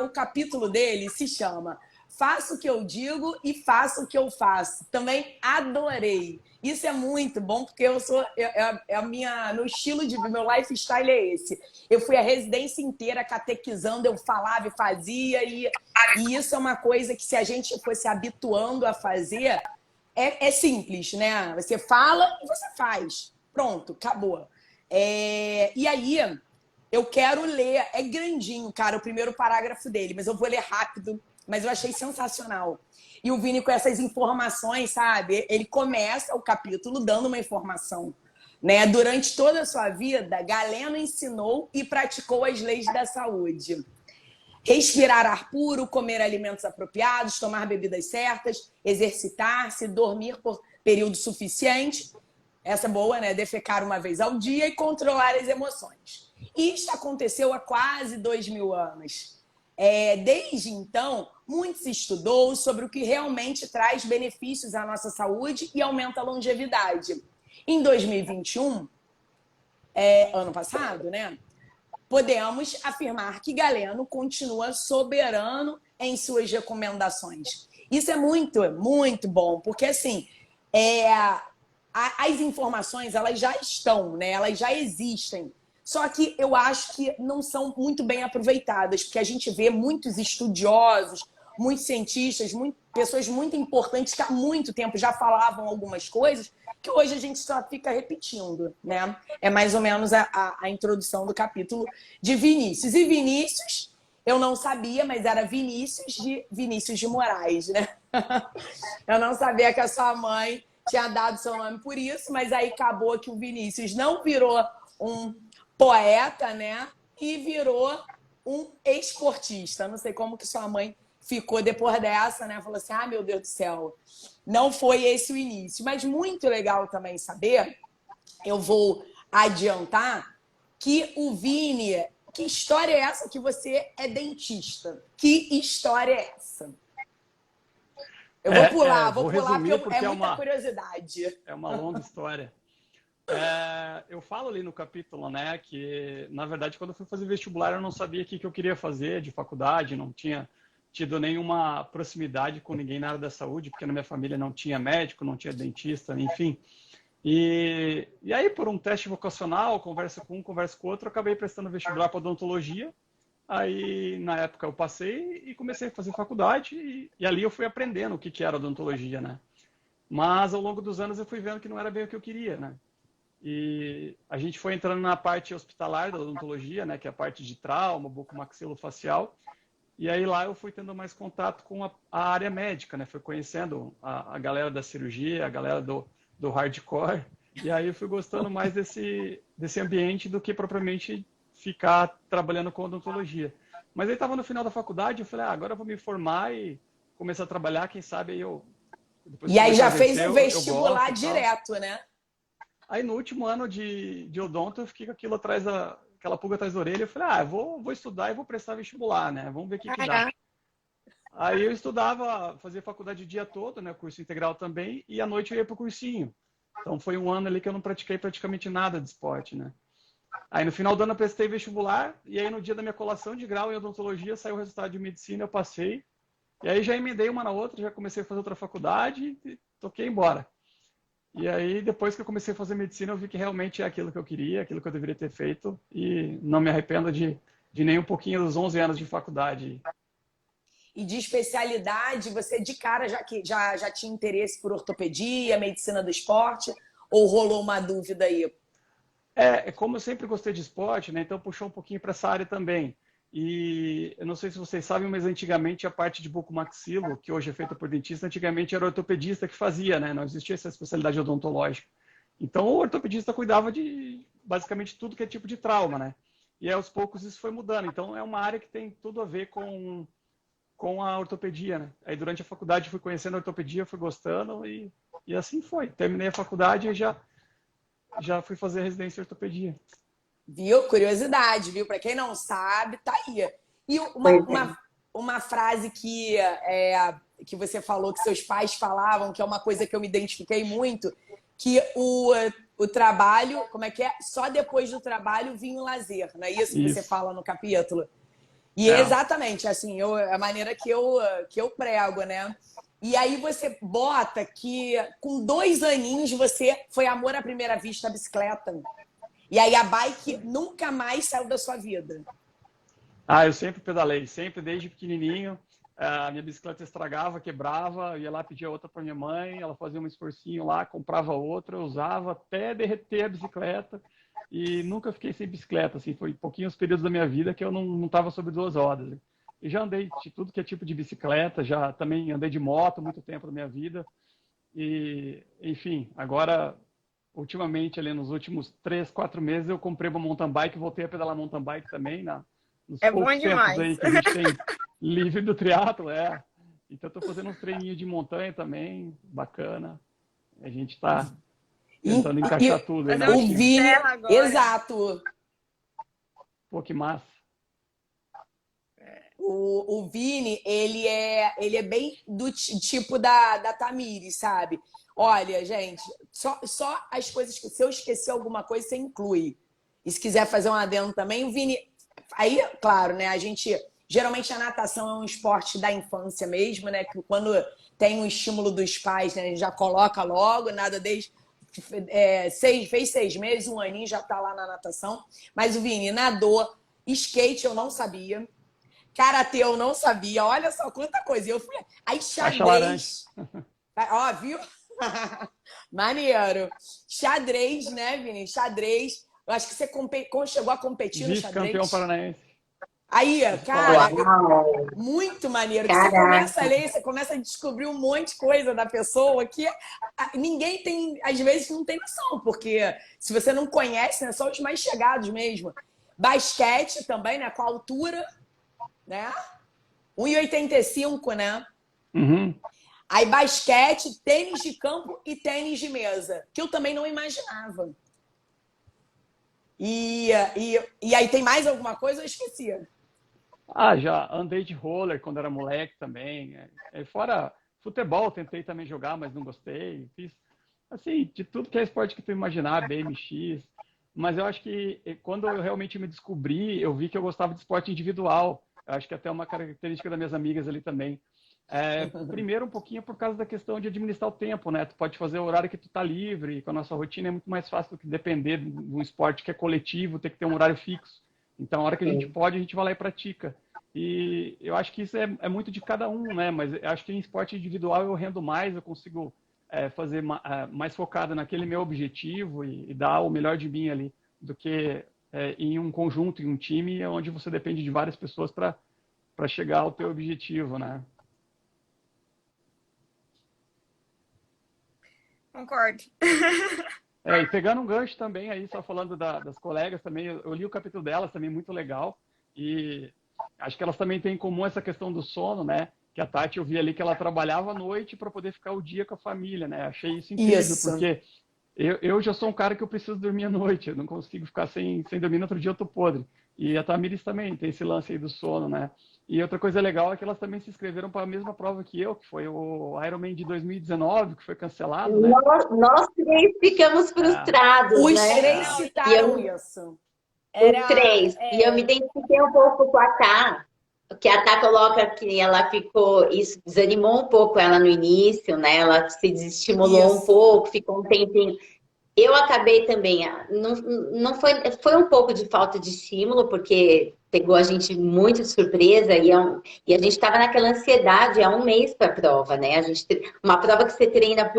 O capítulo dele se chama faço o que eu digo e faço o que eu faço. Também adorei. Isso é muito bom, porque eu sou meu estilo de vida, meu lifestyle é esse. Eu fui a residência inteira catequizando, eu falava e fazia, e isso é uma coisa que, se a gente fosse habituando a fazer, é simples, né? Você fala e você faz. Pronto, acabou. E aí, eu quero ler, é grandinho, cara, o primeiro parágrafo dele, mas eu vou ler rápido, mas eu achei sensacional. E o Vini, com essas informações, sabe? Ele começa o capítulo dando uma informação, né? Durante toda a sua vida, Galeno ensinou e praticou as leis da saúde. Respirar ar puro, comer alimentos apropriados, tomar bebidas certas, exercitar-se, dormir por período suficiente. Essa é boa, né? Defecar uma vez ao dia e controlar as emoções. Isso aconteceu há quase 2000 anos. Desde então, muito se estudou sobre o que realmente traz benefícios à nossa saúde e aumenta a longevidade. Em 2021, ano passado, né? Podemos afirmar que Galeno continua soberano em suas recomendações. Isso é muito, muito bom, porque assim, as informações, elas já estão, né? Elas já existem. Só que eu acho que não são muito bem aproveitadas, porque a gente vê muitos estudiosos, muitos cientistas, pessoas muito importantes que há muito tempo já falavam algumas coisas que hoje a gente só fica repetindo, né? É mais ou menos a introdução do capítulo de Vinícius. E Vinícius, eu não sabia, mas era Vinícius de Moraes, né? Eu não sabia que a sua mãe tinha dado seu nome por isso, mas aí acabou que o Vinícius não virou um poeta, né? E virou um esportista. Não sei como que sua mãe ficou depois dessa, né? Falou assim, meu Deus do céu, não foi esse o início. Mas muito legal também saber, eu vou adiantar, que o Vini, que história é essa que você é dentista? Que história é essa? Eu vou pular, vou pular porque é muita curiosidade. É uma longa história. Eu falo ali no capítulo, né, que, na verdade, quando eu fui fazer vestibular, eu não sabia o que eu queria fazer de faculdade, não tinha tido nenhuma proximidade com ninguém na área da saúde, porque na minha família não tinha médico, não tinha dentista, enfim. E aí, por um teste vocacional, conversa com um, conversa com o outro, eu acabei prestando vestibular para odontologia. Aí, na época, eu passei e comecei a fazer faculdade, e ali eu fui aprendendo o que era odontologia, né? Mas, ao longo dos anos, eu fui vendo que não era bem o que eu queria, né? E a gente foi entrando na parte hospitalar da odontologia, né, que é a parte de trauma, bucomaxilofacial. E aí lá eu fui tendo mais contato com a área médica, né? Fui conhecendo a galera da cirurgia, a galera do hardcore. E aí eu fui gostando mais desse ambiente do que propriamente ficar trabalhando com odontologia. Mas aí estava no final da faculdade, eu falei, agora eu vou me formar e começar a trabalhar, quem sabe aí eu... E aí já fez o vestibular direto, né? Aí no último ano de odonto eu fiquei com aquilo aquela pulga atrás da orelha. Eu falei, eu vou estudar e vou prestar vestibular, né? Vamos ver o que dá. Aí eu estudava, fazia faculdade o dia todo, né? Curso integral também, e à noite eu ia pro cursinho. Então foi um ano ali que eu não pratiquei praticamente nada de esporte, né? Aí no final do ano eu prestei vestibular, e aí no dia da minha colação de grau em odontologia saiu o resultado de medicina, eu passei. E aí já emendei uma na outra, já comecei a fazer outra faculdade e toquei embora. E aí, depois que eu comecei a fazer medicina, eu vi que realmente é aquilo que eu queria, aquilo que eu deveria ter feito, e não me arrependo de nem um pouquinho dos 11 anos de faculdade. E de especialidade, você de cara já tinha interesse por ortopedia, medicina do esporte, ou rolou uma dúvida aí? Como eu sempre gostei de esporte, né, então puxou um pouquinho para essa área também. E eu não sei se vocês sabem, mas antigamente a parte de bucomaxilo, que hoje é feita por dentista, antigamente era o ortopedista que fazia, né? Não existia essa especialidade odontológica. Então o ortopedista cuidava de basicamente tudo que é tipo de trauma, né? E aí, aos poucos isso foi mudando. Então é uma área que tem tudo a ver com a ortopedia, né? Aí durante a faculdade fui conhecendo a ortopedia, fui gostando e assim foi. Terminei a faculdade e já fui fazer residência em ortopedia. Viu? Curiosidade, viu? Para quem não sabe, tá aí. E uma frase que você falou, que seus pais falavam, que é uma coisa que eu me identifiquei muito, que o trabalho, como é que é? Só depois do trabalho vinha o lazer, não é isso que você fala no capítulo? E exatamente, assim, a maneira que eu prego, né? E aí você bota que com 2 aninhos você foi amor à primeira vista à bicicleta. E aí a bike nunca mais saiu da sua vida. Eu sempre pedalei, sempre desde pequenininho. A minha bicicleta estragava, quebrava, eu ia lá pedir outra para minha mãe, ela fazia um esforcinho lá, comprava outra, eu usava até derreter a bicicleta e nunca fiquei sem bicicleta, assim, foi pouquinhos períodos da minha vida que eu não estava sobre 2 rodas. E já andei de tudo que é tipo de bicicleta, já também andei de moto muito tempo da minha vida e, enfim, agora, ultimamente, ali nos últimos 3, 4 meses, eu comprei uma mountain bike, voltei a pedalar mountain bike também, nos É bom poucos tempos demais. aí que a gente tem livre do triatlo, Então, estou fazendo uns treininhos de montanha também, bacana. A gente está tentando encaixar tudo aí na Fazer um O rotina. Vini, terra agora. exato. Pô, que massa. O Vini, ele é bem do tipo da Tamires, sabe? Olha, gente, só as coisas que se eu esquecer alguma coisa, você inclui. E se quiser fazer um adendo também, o Vini. Aí, claro, né? A gente. Geralmente a natação é um esporte da infância mesmo, né? Que quando tem um estímulo dos pais, né? A gente já coloca logo, nada desde. Fez 6 meses, 1 aninho, já tá lá na natação. Mas o Vini nadou, skate eu não sabia. Karatê eu não sabia. Olha só quanta coisa. Eu fui. Aí xadrez. Ó, viu? Maneiro. Xadrez, né, Vini? Xadrez. Eu acho que você chegou a competir no xadrez. Vice-campeão paranaense. Aí, cara, Uau. muito maneiro. Caraca. Você começa a ler, você começa a descobrir um monte de coisa da pessoa que ninguém tem, às vezes, não tem noção, porque se você não conhece, né, só os mais chegados mesmo. Basquete também, né? Com a altura, né? 1,85, né? Uhum. Aí basquete, tênis de campo e tênis de mesa, que eu também não imaginava. E aí tem mais alguma coisa? Eu esqueci. Já andei de roller quando era moleque também. Fora futebol, tentei também jogar, mas não gostei. Fiz, assim, de tudo que é esporte que tu imaginar, BMX. Mas eu acho que quando eu realmente me descobri, eu vi que eu gostava de esporte individual. Eu acho que até uma característica das minhas amigas ali também. Primeiro, um pouquinho por causa da questão de administrar o tempo, né? Tu pode fazer o horário que tu tá livre, com a nossa rotina é muito mais fácil do que depender de um esporte que é coletivo, ter que ter um horário fixo. Então, a hora que a gente pode, a gente vai lá e pratica. E eu acho que isso é muito de cada um, né? Mas eu acho que em esporte individual eu rendo mais, eu consigo fazer mais focado naquele meu objetivo e dar o melhor de mim ali, do que em um conjunto, em um time, onde você depende de várias pessoas para chegar ao teu objetivo, né? Concordo. E pegando um gancho também aí, só falando das colegas também, eu li o capítulo delas também, muito legal. E acho que elas também têm em comum essa questão do sono, né? Que a Tati, eu vi ali que ela trabalhava à noite para poder ficar o dia com a família, né? Achei isso incrível, porque eu já sou um cara que eu preciso dormir à noite, eu não consigo ficar sem dormir, no outro dia eu tô podre. E a Tamiris também tem esse lance aí do sono, né? E outra coisa legal é que elas também se inscreveram para a mesma prova que eu, que foi o Ironman de 2019, que foi cancelado, né? Nós 3 ficamos frustrados, Os né? 3 citaram isso. Os 3. E eu me identifiquei um pouco com a Tá, que a Tá coloca que ela ficou, isso desanimou um pouco ela no início, né? Ela se desestimulou um pouco, ficou um tempinho. Eu acabei também, não foi um pouco de falta de estímulo, porque pegou a gente muito de surpresa e a gente estava naquela ansiedade há 1 mês para a prova, né? Uma prova que você treina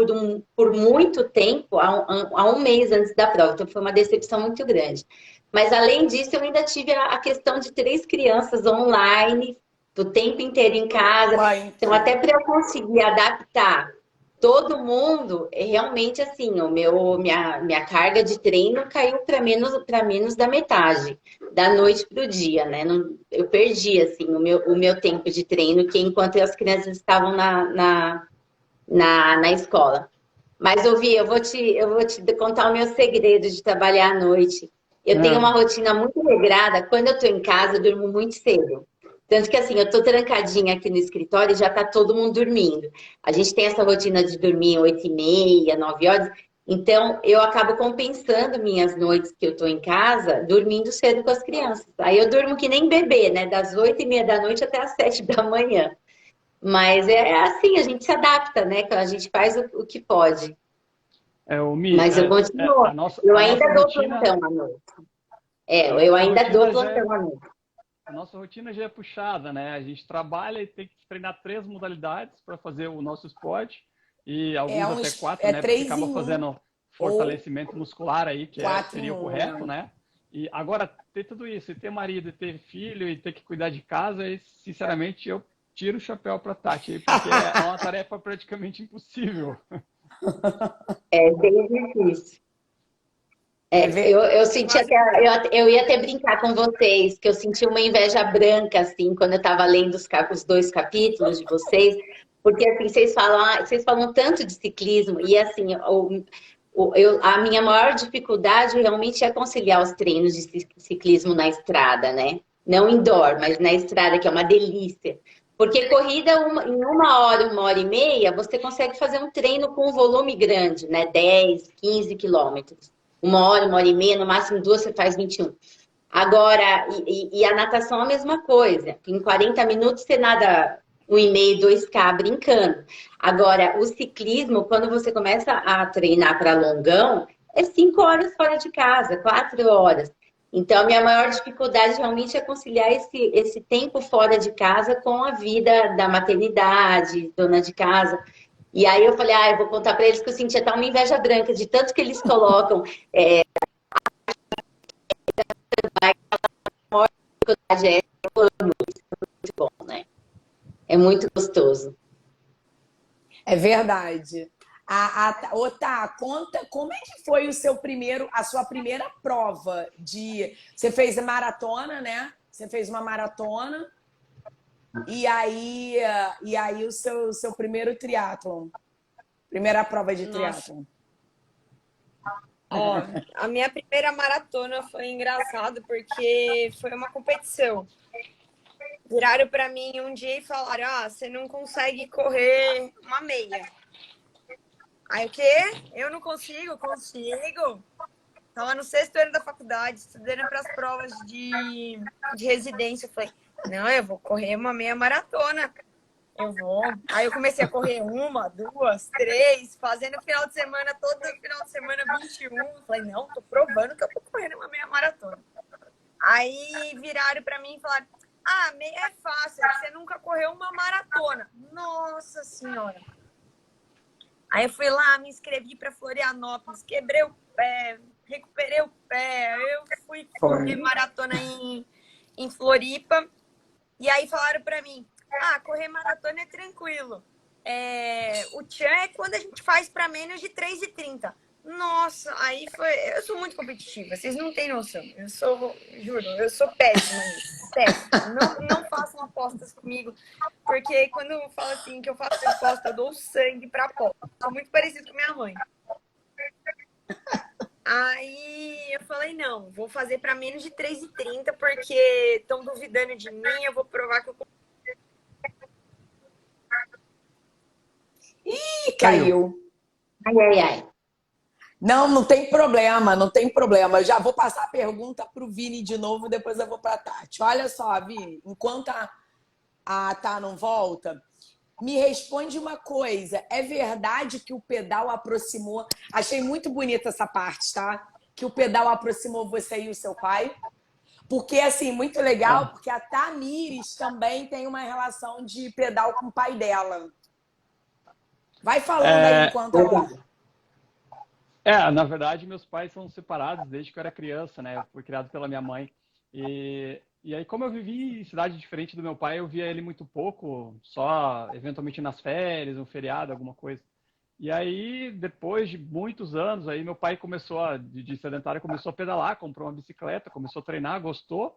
por muito tempo, há 1 mês antes da prova, então foi uma decepção muito grande. Mas além disso, eu ainda tive a questão de 3 crianças online, do tempo inteiro em casa. Então, até para eu conseguir adaptar todo mundo, realmente assim, minha carga de treino caiu para menos da metade, da noite para o dia, né? Eu perdi assim o meu tempo de treino, que enquanto as crianças estavam na escola. Mas eu vou te contar o meu segredo de trabalhar à noite. Eu tenho uma rotina muito regrada. Quando eu estou em casa, eu durmo muito cedo. Tanto que assim, eu tô trancadinha aqui no escritório e já tá todo mundo dormindo. A gente tem essa rotina de dormir 8h30, 9 horas. Então, eu acabo compensando minhas noites que eu tô em casa, dormindo cedo com as crianças. Aí eu durmo que nem bebê, né? Das 8h30 da noite até as 7 da manhã. Mas é assim, a gente se adapta, né? A gente faz o que pode. O Mi, Mas eu continuo. Eu a nossa ainda dou rotina, plantão à noite. Eu ainda dou plantão à noite. a nossa rotina já é puxada, né? A gente trabalha e tem que treinar 3 modalidades para fazer o nosso esporte e alguns até 4, né? Porque 3 acaba em 1 fazendo ou fortalecimento muscular aí, que 4 em seria o 1, correto, né? né? E agora, ter tudo isso, e ter marido, e ter filho, e ter que cuidar de casa, e, sinceramente, eu tiro o chapéu para Tati aí, porque é uma tarefa praticamente impossível. É bem difícil. É ver... Eu senti até, eu ia até brincar com vocês, que eu senti uma inveja branca, assim, quando eu estava lendo os 2 capítulos de vocês, porque, assim, vocês falam tanto de ciclismo, e, assim, a minha maior dificuldade realmente é conciliar os treinos de ciclismo na estrada, né? Não indoor, mas na estrada, que é uma delícia. Porque corrida, em 1 hora, 1h30, você consegue fazer um treino com um volume grande, né? 10, 15 quilômetros. 1 hora, 1h30, no máximo 2, você faz 21. Agora, e a natação é a mesma coisa. Em 40 minutos você nada 1,5, 2K brincando. Agora, o ciclismo, quando você começa a treinar para longão, é 5 horas fora de casa, 4 horas. Então, a minha maior dificuldade realmente é conciliar esse tempo fora de casa com a vida da maternidade, dona de casa. E aí eu falei, eu vou contar para eles que eu senti até uma inveja branca de tanto que eles colocam dificuldade muito bom, né? É muito gostoso. É verdade. Tá, conta como é que foi a sua primeira prova de. Você fez a maratona, né? Você fez uma maratona e aí o seu primeiro triatlon, primeira prova de Nossa. triatlon. Ó, a minha primeira maratona foi engraçado porque foi uma competição. Viraram para mim um dia e falaram: você não consegue correr uma meia. Aí o quê? Eu não consigo? Consigo. Estava no 6º ano da faculdade, estudando para as provas de residência. Eu falei: não, eu vou correr uma meia maratona. Eu vou. Aí eu comecei a correr 1, 2, 3, fazendo final de semana, todo final de semana 21. Eu falei: não, tô provando que eu tô correndo uma meia maratona. Aí viraram para mim e falaram: meia é fácil, é que você nunca correu uma maratona. Nossa Senhora! Aí eu fui lá, me inscrevi para Florianópolis, quebrei o pé, recuperei o pé, eu fui correr maratona em Floripa. E aí falaram para mim: correr maratona é tranquilo. O tchan é quando a gente faz para menos de 3h30. Nossa, aí foi. Eu sou muito competitiva, vocês não têm noção. Juro, eu sou péssima nisso. Péssima. Não façam apostas comigo, porque quando eu falo assim que eu faço aposta, eu dou sangue pra aposta. Sou muito parecido com minha mãe. Aí eu falei: não, vou fazer para menos de 3h30, porque estão duvidando de mim, eu vou provar que eu. Ih, caiu. Ai. Não tem problema, não tem problema. Eu já vou passar a pergunta para o Vini de novo, depois eu vou para a Tati. Olha só, Vini, enquanto a Tá não volta, me responde uma coisa. É verdade que o pedal aproximou... Achei muito bonita essa parte, tá? Que o pedal aproximou você e o seu pai. Porque, assim, muito legal, porque a Tamires também tem uma relação de pedal com o pai dela. Vai falando aí enquanto ela... Na verdade, meus pais são separados desde que eu era criança, né? Eu fui criado pela minha mãe. E aí, como eu vivi em cidade diferente do meu pai, eu via ele muito pouco, só eventualmente nas férias, no feriado, alguma coisa. E aí, depois de muitos anos, aí meu pai começou de sedentário, começou a pedalar, comprou uma bicicleta, começou a treinar, gostou.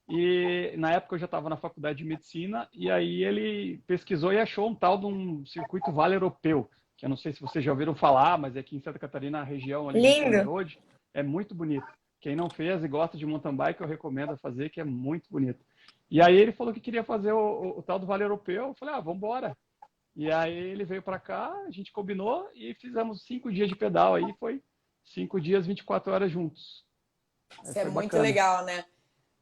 E na época eu já estava na faculdade de medicina, e aí ele pesquisou e achou um tal de um circuito Vale Europeu, que eu não sei se vocês já ouviram falar, mas aqui em Santa Catarina, a região ali de Pomerode, é muito bonito. Quem não fez e gosta de mountain bike, eu recomendo fazer, que é muito bonito. E aí ele falou que queria fazer o tal do Vale Europeu. Eu falei: vamos embora. E aí ele veio para cá, a gente combinou e fizemos 5 dias de pedal aí, foi 5 dias, 24 horas juntos. Isso é muito bacana. legal, né?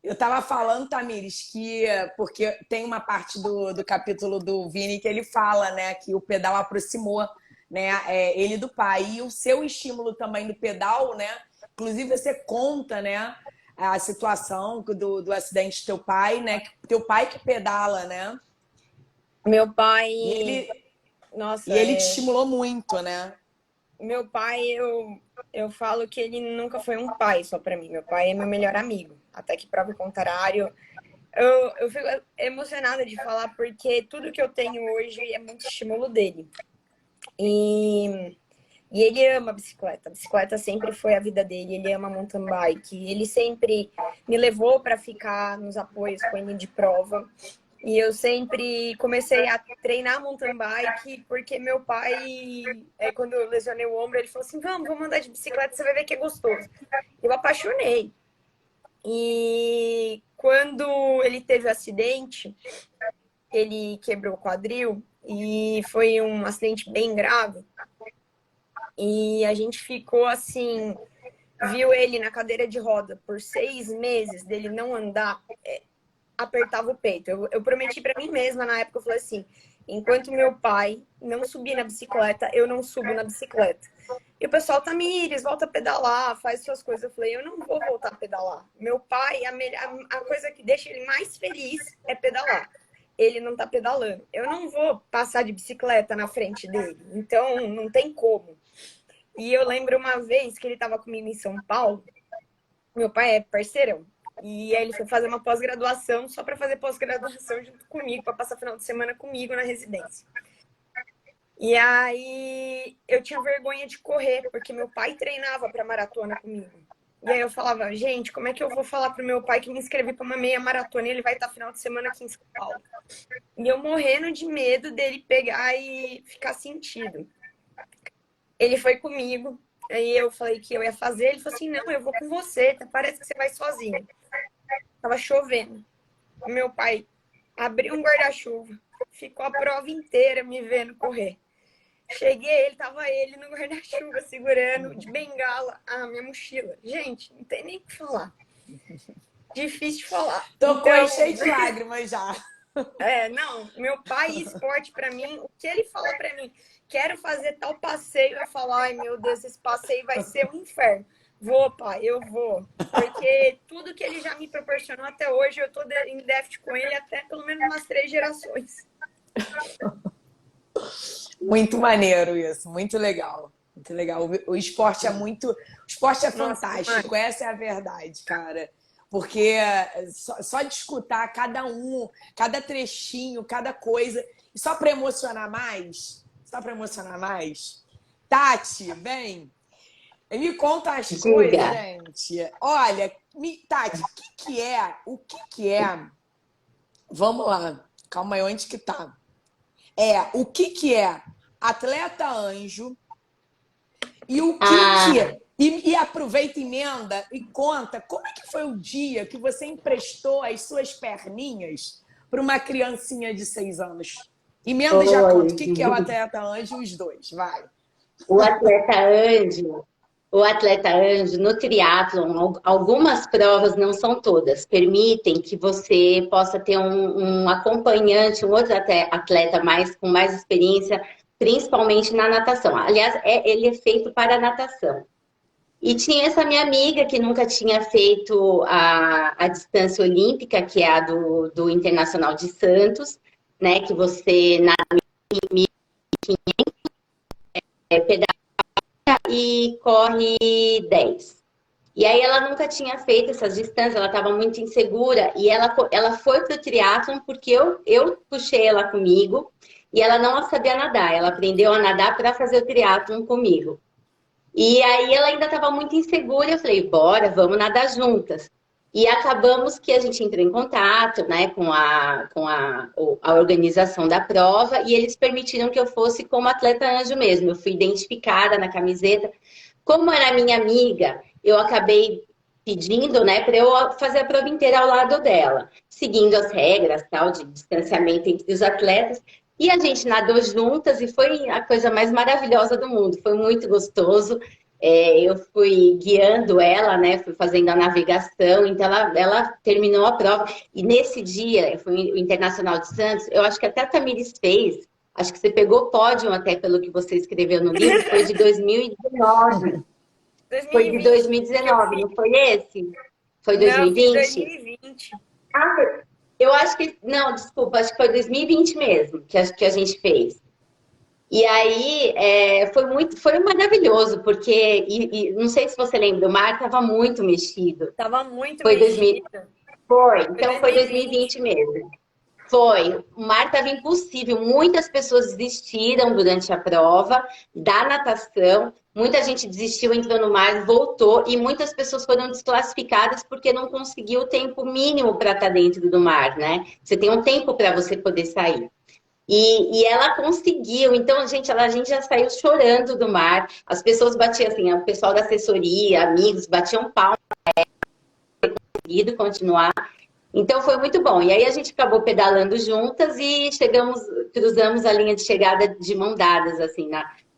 Eu tava falando, Tamires, que porque tem uma parte do capítulo do Vini que ele fala, né, que o pedal aproximou, né, ele do pai. E o seu estímulo também do pedal, né? Inclusive você conta, né, a situação do acidente do teu pai, né? Teu pai que pedala, né? Meu pai. E ele te estimulou muito, né? Meu pai, eu falo que ele nunca foi um pai só pra mim. Meu pai é meu melhor amigo. Até que prova o contrário. Eu fico emocionada de falar porque tudo que eu tenho hoje é muito estímulo dele. E ele ama a bicicleta. A bicicleta sempre foi a vida dele. Ele ama mountain bike. Ele sempre me levou para ficar nos apoios com ele de prova. E eu sempre comecei a treinar mountain bike porque meu pai, quando eu lesionei o ombro, ele falou assim, vamos andar de bicicleta, você vai ver que é gostoso. Eu apaixonei. E quando ele teve o acidente, ele quebrou o quadril e foi um acidente bem grave. E a gente ficou assim, viu ele na cadeira de roda por 6 meses, dele não andar, apertava o peito. Eu prometi para mim mesma na época, eu falei assim, enquanto meu pai não subir na bicicleta, eu não subo na bicicleta. E o pessoal, Tamires, volta a pedalar, faz suas coisas. Eu falei, eu não vou voltar a pedalar. Meu pai, a coisa que deixa ele mais feliz é pedalar. Ele não tá pedalando. Eu não vou passar de bicicleta na frente dele. Então, não tem como. E eu lembro uma vez que ele tava comigo em São Paulo. Meu pai é parceirão. E aí ele foi fazer uma pós-graduação só para fazer pós-graduação junto comigo, para passar final de semana comigo na residência. E aí eu tinha vergonha de correr, porque meu pai treinava para maratona comigo. E aí eu falava, gente, como é que eu vou falar pro meu pai que me inscrevi para uma meia maratona e ele vai estar final de semana aqui em São Paulo? E eu morrendo de medo dele pegar e ficar sentido. Ele foi comigo, aí eu falei que eu ia fazer, ele falou assim, não, eu vou com você, parece que você vai sozinho. Tava chovendo. O meu pai abriu um guarda-chuva, ficou a prova inteira me vendo correr. Cheguei, tava ele no guarda-chuva segurando de bengala a minha mochila. Gente, não tem nem o que falar. Difícil de falar. Tocou então, cheio de lágrimas já. Não, meu pai e esporte pra mim, o que ele fala pra mim, quero fazer tal passeio, eu falo, ai meu Deus, esse passeio vai ser um inferno. Vou, pai, eu vou. Porque tudo que ele já me proporcionou até hoje, eu tô em déficit com ele até pelo menos umas 3 gerações. Muito maneiro isso, muito legal. Muito legal. O esporte é muito. O esporte é fantástico, essa é a verdade, cara. Porque só de escutar cada um, cada trechinho, cada coisa. E só para emocionar mais. Tati, vem. Me conta as coisas, gente. Olha, Tati, o que é? Vamos lá. Calma aí, onde que tá? O que é atleta anjo e o que é. E aproveita, emenda e conta como é que foi o dia que você emprestou as suas perninhas para uma criancinha de 6 anos. Emenda e já conta. O que é o atleta anjo e os dois? Vai. O atleta anjo no triatlon, algumas provas, não são todas, permitem que você possa ter um acompanhante, um outro atleta com mais experiência, principalmente na natação. Aliás, ele é feito para a natação. E tinha essa minha amiga que nunca tinha feito a distância olímpica, que é a do Internacional de Santos, né? Que você nada 1.500, pedala e corre 10. E aí ela nunca tinha feito essas distâncias, ela estava muito insegura. E ela foi para o triatlon porque eu puxei ela comigo e ela não sabia nadar. Ela aprendeu a nadar para fazer o triatlon comigo. E aí ela ainda estava muito insegura, eu falei, bora, vamos nadar juntas. E acabamos que a gente entrou em contato, né, com a organização da prova e eles permitiram que eu fosse como atleta anjo mesmo. Eu fui identificada na camiseta. Como era minha amiga, eu acabei pedindo, né, para eu fazer a prova inteira ao lado dela, seguindo as regras, tal, de distanciamento entre os atletas. E a gente nadou juntas e foi a coisa mais maravilhosa do mundo. Foi muito gostoso. Eu fui guiando ela, né? Fui fazendo a navegação. Então, ela terminou a prova. E nesse dia, foi o Internacional de Santos, eu acho que até a Tamires fez. Acho que você pegou pódio até pelo que você escreveu no livro. Foi de 2019. Foi de 2019, não foi esse? Foi Não, eu fiz 2020? 2020. Ah, eu acho que. Não, desculpa, acho que foi 2020 mesmo que a gente fez. E aí foi maravilhoso, porque não sei se você lembra, o mar estava muito mexido. Tava muito Foi 2000, mexido. então foi 2020 mesmo. Foi. O mar estava impossível. Muitas pessoas desistiram durante a prova da natação. Muita gente desistiu, entrou no mar, voltou. E muitas pessoas foram desclassificadas porque não conseguiu o tempo mínimo para estar dentro do mar, né? Você tem um tempo para você poder sair. E ela conseguiu. Então, a gente já saiu chorando do mar. As pessoas batiam assim, o pessoal da assessoria, amigos, batiam palmas para ela conseguido continuar. Então foi muito bom. E aí a gente acabou pedalando juntas e cruzamos a linha de chegada de mão dadas, assim,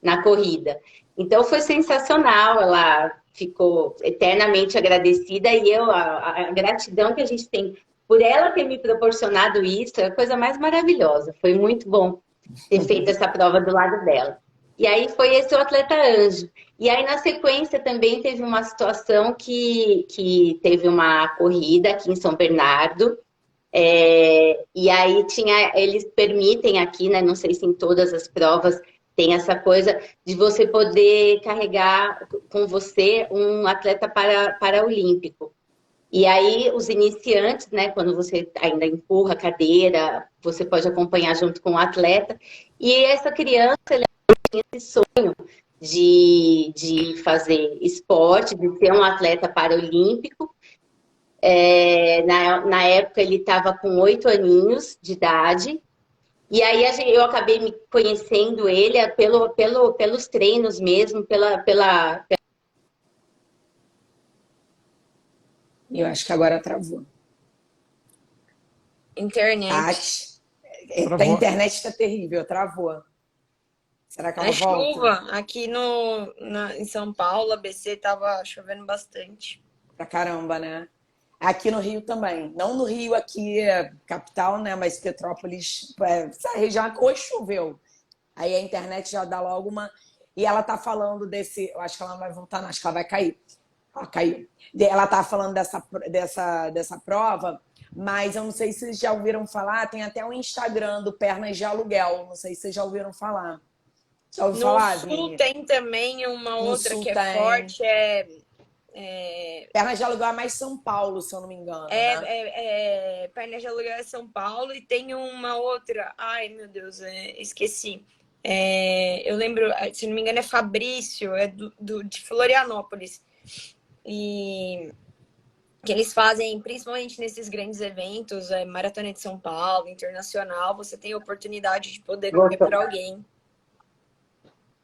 na corrida. Então foi sensacional, ela ficou eternamente agradecida e a gratidão que a gente tem por ela ter me proporcionado isso é a coisa mais maravilhosa. Foi muito bom ter feito essa prova do lado dela. E aí foi esse o atleta anjo. E aí, na sequência, também teve uma situação que teve uma corrida aqui em São Bernardo. E aí eles permitem aqui, né? Não sei se em todas as provas tem essa coisa de você poder carregar com você um atleta paraolímpico. E aí, os iniciantes, né? Quando você ainda empurra a cadeira, você pode acompanhar junto com o atleta. E essa criança, ela tinha esse sonho de fazer esporte, de ser um atleta paraolímpico. Na época ele estava com 8 aninhos de idade. E aí eu acabei me conhecendo ele pelos treinos mesmo, Eu acho que agora travou. Internet. A internet está terrível, travou. Será que ela volta? Chuva. Aqui em São Paulo, ABC, tava chovendo bastante. Pra caramba, né? Aqui no Rio também. Não no Rio aqui, capital, né? Mas Petrópolis, essa região hoje choveu. Aí a internet já dá logo uma... E ela tá falando desse... Eu acho que ela não vai voltar, não. Acho que ela vai cair. Ela caiu. Ela tá falando dessa prova, mas eu não sei se vocês já ouviram falar, tem até um Instagram do Pernas de Aluguel. Não sei se vocês já ouviram falar. Já ouviu falar, Sul Vini? tem também uma outra Sul que é tem. forte, Pernas de Aluguel é mais São Paulo, se eu não me engano. Né? Pernas de Aluguel é São Paulo e tem uma outra. Ai, meu Deus, esqueci. Eu lembro, se não me engano, é Fabrício, de Florianópolis. E que eles fazem, principalmente nesses grandes eventos, Maratona de São Paulo, Internacional, você tem a oportunidade de poder correr por alguém.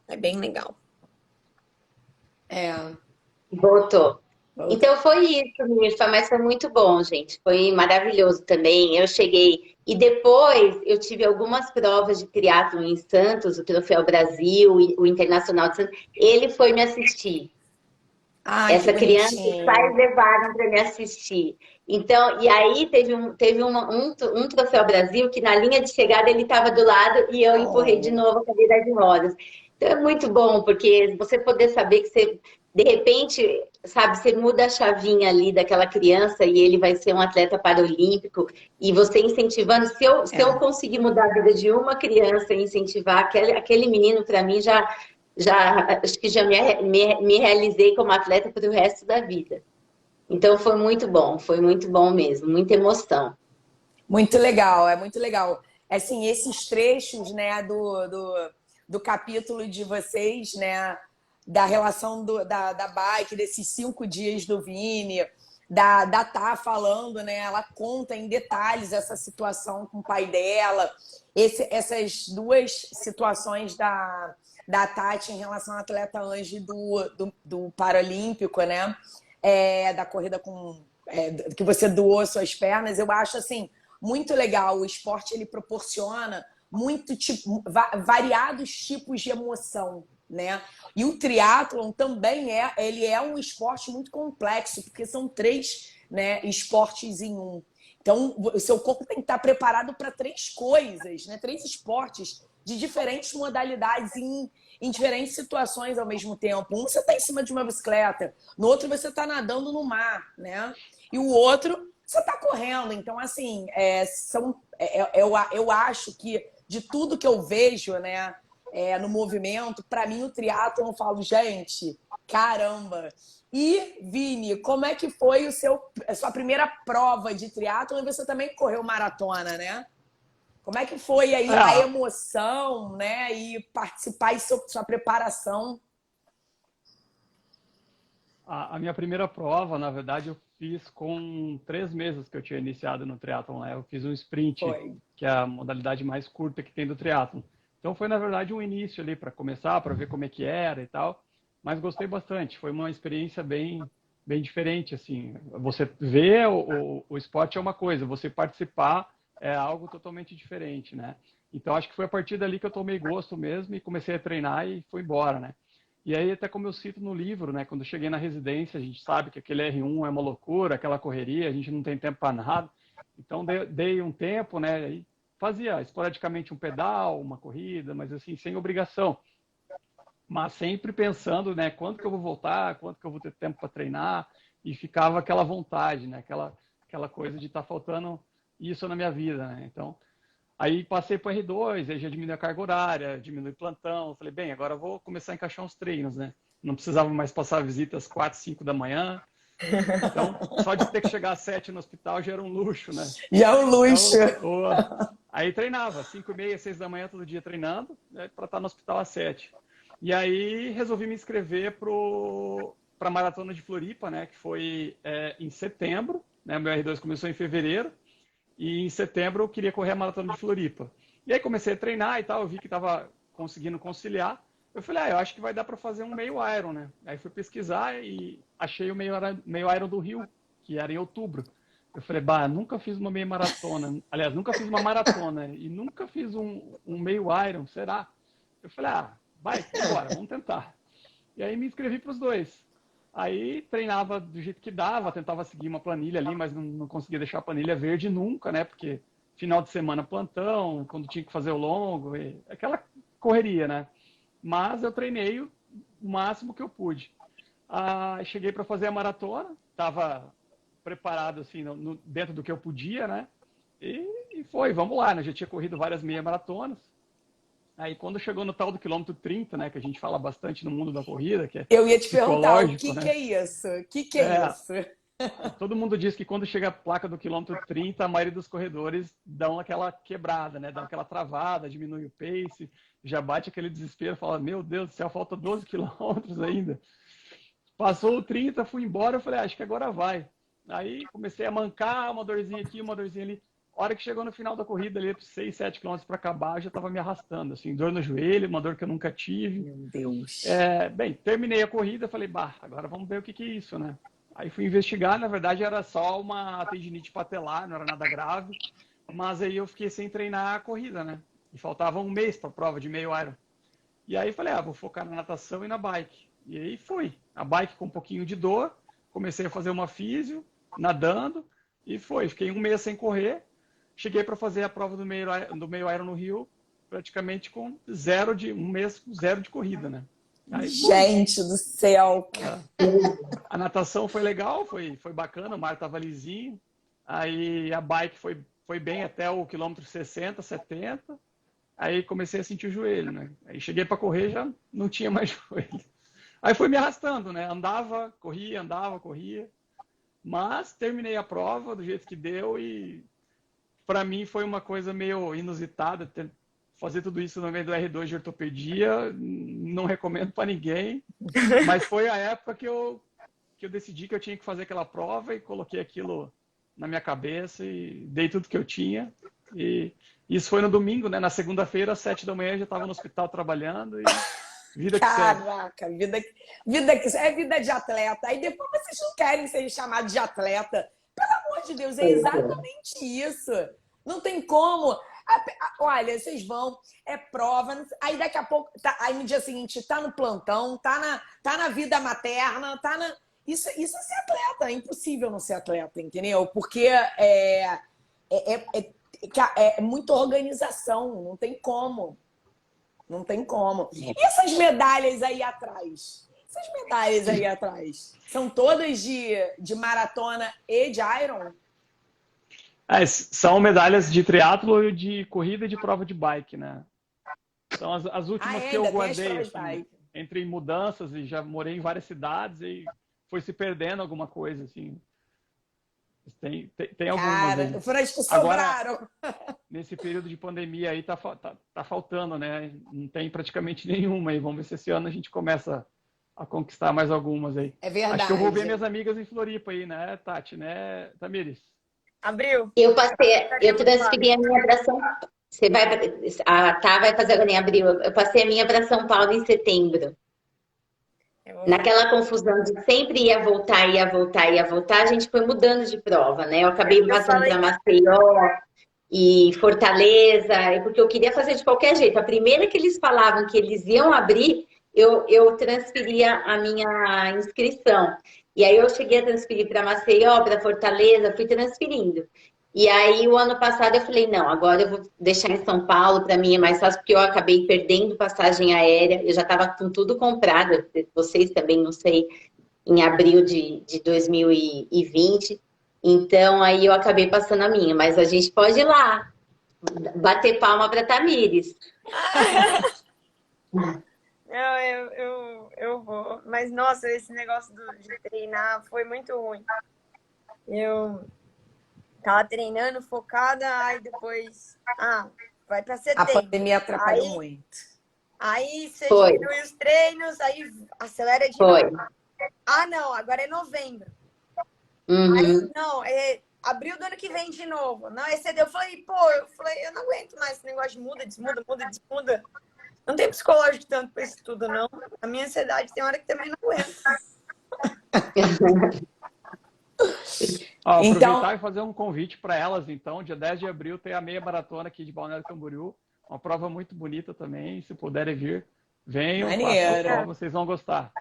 É bem legal. Voltou. Então foi isso, Mirfa, mas foi muito bom, gente. Foi maravilhoso também. Eu cheguei e depois eu tive algumas provas de triatlo em Santos, o Troféu Brasil, o Internacional de Santos. Ele foi me assistir. Ai, essa criança, os pais levaram para me assistir. Então, e aí teve um Troféu Brasil que na linha de chegada ele estava do lado e eu empurrei de novo a cadeira de rodas. Então é muito bom, porque você poder saber que você, de repente, sabe, você muda a chavinha ali daquela criança e ele vai ser um atleta paralímpico e você incentivando, se eu conseguir mudar a vida de uma criança e incentivar aquele menino, para mim, acho que já me realizei como atleta para o resto da vida. Então foi muito bom mesmo, muita emoção. Muito legal, é muito legal. Assim, esses trechos, né, do capítulo de vocês, né, da relação da bike, desses 5 dias do Vini, da Tá falando, né, ela conta em detalhes essa situação com o pai dela, essas duas situações da Tati em relação ao atleta Ange do Paralímpico, né? Da corrida que você doou suas pernas. Eu acho assim muito legal. O esporte ele proporciona muito tipo, variados tipos de emoção, né? E o triatlon também ele é um esporte muito complexo, porque são 3, né, esportes em um. Então, o seu corpo tem que estar preparado para 3 coisas, né? 3 esportes de diferentes modalidades em diferentes situações ao mesmo tempo. Um você está em cima de uma bicicleta, no outro você está nadando no mar, né? E o outro você está correndo. Então, assim, eu acho que de tudo que eu vejo, né, no movimento, para mim o triatlon, eu falo, gente, caramba. E, Vini, como é que foi a sua primeira prova de triatlon? E você também correu maratona, né? Como é que foi aí a emoção, né? E participar e sua preparação? A minha primeira prova, na verdade, eu fiz com 3 meses que eu tinha iniciado no triatlon, né? Eu fiz um sprint, que é a modalidade mais curta que tem do triatlon. Então foi, na verdade, um início ali para começar, para ver como é que era e tal. Mas gostei bastante. Foi uma experiência bem diferente, assim. Você vê o esporte é uma coisa, você participar é algo totalmente diferente, né? Então acho que foi a partir dali que eu tomei gosto mesmo e comecei a treinar e fui embora, né? E aí, até como eu cito no livro, né? Quando eu cheguei na residência, a gente sabe que aquele R1 é uma loucura, aquela correria, a gente não tem tempo para nada. Então dei um tempo, né? E fazia esporadicamente um pedal, uma corrida, mas assim, sem obrigação. Mas sempre pensando, né? Quando que eu vou voltar, quando que eu vou ter tempo para treinar, e ficava aquela vontade, né? Aquela coisa de estar faltando isso na minha vida, né? Então, aí passei para o R2, aí já diminui a carga horária, diminui o plantão. Falei, bem, agora eu vou começar a encaixar uns treinos, né? Não precisava mais passar visitas às 4, 5 da manhã. Então, só de ter que chegar às 7 no hospital já era um luxo, né? Já é um luxo. Então, aí treinava, 5h30, 6 da manhã, todo dia treinando, né, para estar no hospital às 7. E aí resolvi me inscrever para a Maratona de Floripa, né? Que foi em setembro, né? Meu R2 começou em fevereiro. E em setembro eu queria correr a Maratona de Floripa. E aí comecei a treinar e tal, eu vi que estava conseguindo conciliar. Eu falei, eu acho que vai dar para fazer um meio Iron, né? Aí fui pesquisar e achei o meio Iron do Rio, que era em outubro. Eu falei, nunca fiz uma meia maratona. Aliás, nunca fiz uma maratona e nunca fiz um meio Iron, será? Eu falei, vai, bora, vamos tentar. E aí me inscrevi para os 2. Aí treinava do jeito que dava, tentava seguir uma planilha ali, mas não conseguia deixar a planilha verde nunca, né? Porque final de semana plantão, quando tinha que fazer o longo, aquela correria, né? Mas eu treinei o máximo que eu pude. Cheguei para fazer a maratona, estava preparado assim, dentro do que eu podia, né? E foi, vamos lá, né? Já tinha corrido várias meia maratonas. Aí quando chegou no tal do quilômetro 30, né, que a gente fala bastante no mundo da corrida, que é eu ia te perguntar, o que, né? que é isso? O que é isso? Todo mundo diz que quando chega a placa do quilômetro 30, a maioria dos corredores dão aquela quebrada, né? Dão aquela travada, diminui o pace, já bate aquele desespero, fala, meu Deus do céu, falta 12 quilômetros ainda. Passou o 30, fui embora, eu falei, acho que agora vai. Aí comecei a mancar, uma dorzinha aqui, uma dorzinha ali. A hora que chegou no final da corrida, ali, 6, 7 quilômetros para acabar, eu já estava me arrastando, assim, dor no joelho, uma dor que eu nunca tive. Meu Deus. Bem, terminei a corrida, falei, agora vamos ver o que é isso, né? Aí fui investigar, na verdade era só uma tendinite patelar, não era nada grave, mas aí eu fiquei sem treinar a corrida, né? E faltava um mês para a prova de meio Iron. E aí falei, vou focar na natação e na bike. E aí fui. A bike com um pouquinho de dor, comecei a fazer uma físio, nadando, e fiquei um mês sem correr. Cheguei para fazer a prova do meio Iron no Rio, praticamente com um mês com zero de corrida, né? Aí, gente do céu! A natação foi legal, foi bacana, o mar estava lisinho. Aí a bike foi bem até o quilômetro 60, 70. Aí comecei a sentir o joelho, né? Aí cheguei para correr, já não tinha mais joelho. Aí fui me arrastando, né? Andava, corria. Mas terminei a prova do jeito que deu e para mim foi uma coisa meio inusitada fazer tudo isso no meio do R2 de ortopedia. Não recomendo para ninguém, mas foi a época que eu decidi que eu tinha que fazer aquela prova e coloquei aquilo na minha cabeça e dei tudo que eu tinha. E isso foi no domingo, né? Na segunda-feira, às 7 da manhã, eu já estava no hospital trabalhando e vida que segue. Caraca, vida de atleta. Aí depois vocês não querem ser chamados de atleta. Pelo amor de Deus, é exatamente isso. Não tem como. Olha, vocês vão, é prova, aí daqui a pouco, aí no dia seguinte tá no plantão, tá na vida materna, Isso é ser atleta, é impossível não ser atleta, entendeu? Porque é muita organização, não tem como. Não tem como. E essas medalhas aí atrás? Essas medalhas aí atrás são todas de maratona e de Iron? São medalhas de triatlo e de corrida e de prova de bike, né? São as últimas que eu guardei, assim, entre mudanças, e já morei em várias cidades e foi se perdendo alguma coisa, assim. Tem algumas aí. Foram as que sobraram. Agora, nesse período de pandemia aí, tá faltando, né? Não tem praticamente nenhuma aí. Vamos ver se esse ano a gente começa a conquistar mais algumas aí. É verdade. Acho que eu vou ver minhas amigas em Floripa aí, né, Tati, né, Tamires? Abril. Eu transferi a minha para São Paulo. A Tá vai fazer agora em abril. Eu passei a minha para São Paulo em setembro. Naquela confusão de sempre ia voltar, a gente foi mudando de prova, né? Eu acabei passando para Maceió e Fortaleza, porque eu queria fazer de qualquer jeito. A primeira que eles falavam que eles iam abrir, eu transferia a minha inscrição. E aí eu cheguei a transferir para Maceió, para Fortaleza, fui transferindo. E aí, o ano passado, eu falei, não, agora eu vou deixar em São Paulo, para mim é mais fácil, porque eu acabei perdendo passagem aérea, eu já estava com tudo comprado, vocês também, não sei, em abril de 2020. Então, aí eu acabei passando a minha, mas a gente pode ir lá, bater palma para Tamires. Eu vou. Mas, nossa, esse negócio de treinar foi muito ruim. Eu tava treinando, focada, aí depois... vai pra setembro. A pandemia atrapalhou muito. Aí você diminui os treinos, aí acelera de novo. Não, agora é novembro. Uhum. Aí, não, é abril do ano que vem de novo. Não, esse eu falei, eu não aguento mais esse negócio de desmuda. Não tem psicológico tanto pra isso tudo, não. A minha ansiedade tem hora que também não aguenta. Aproveitar e fazer um convite para elas, então. Dia 10 de abril tem a meia maratona aqui de Balneário Camboriú. Uma prova muito bonita também. Se puderem vir, venham. Façam a prova, vocês vão gostar.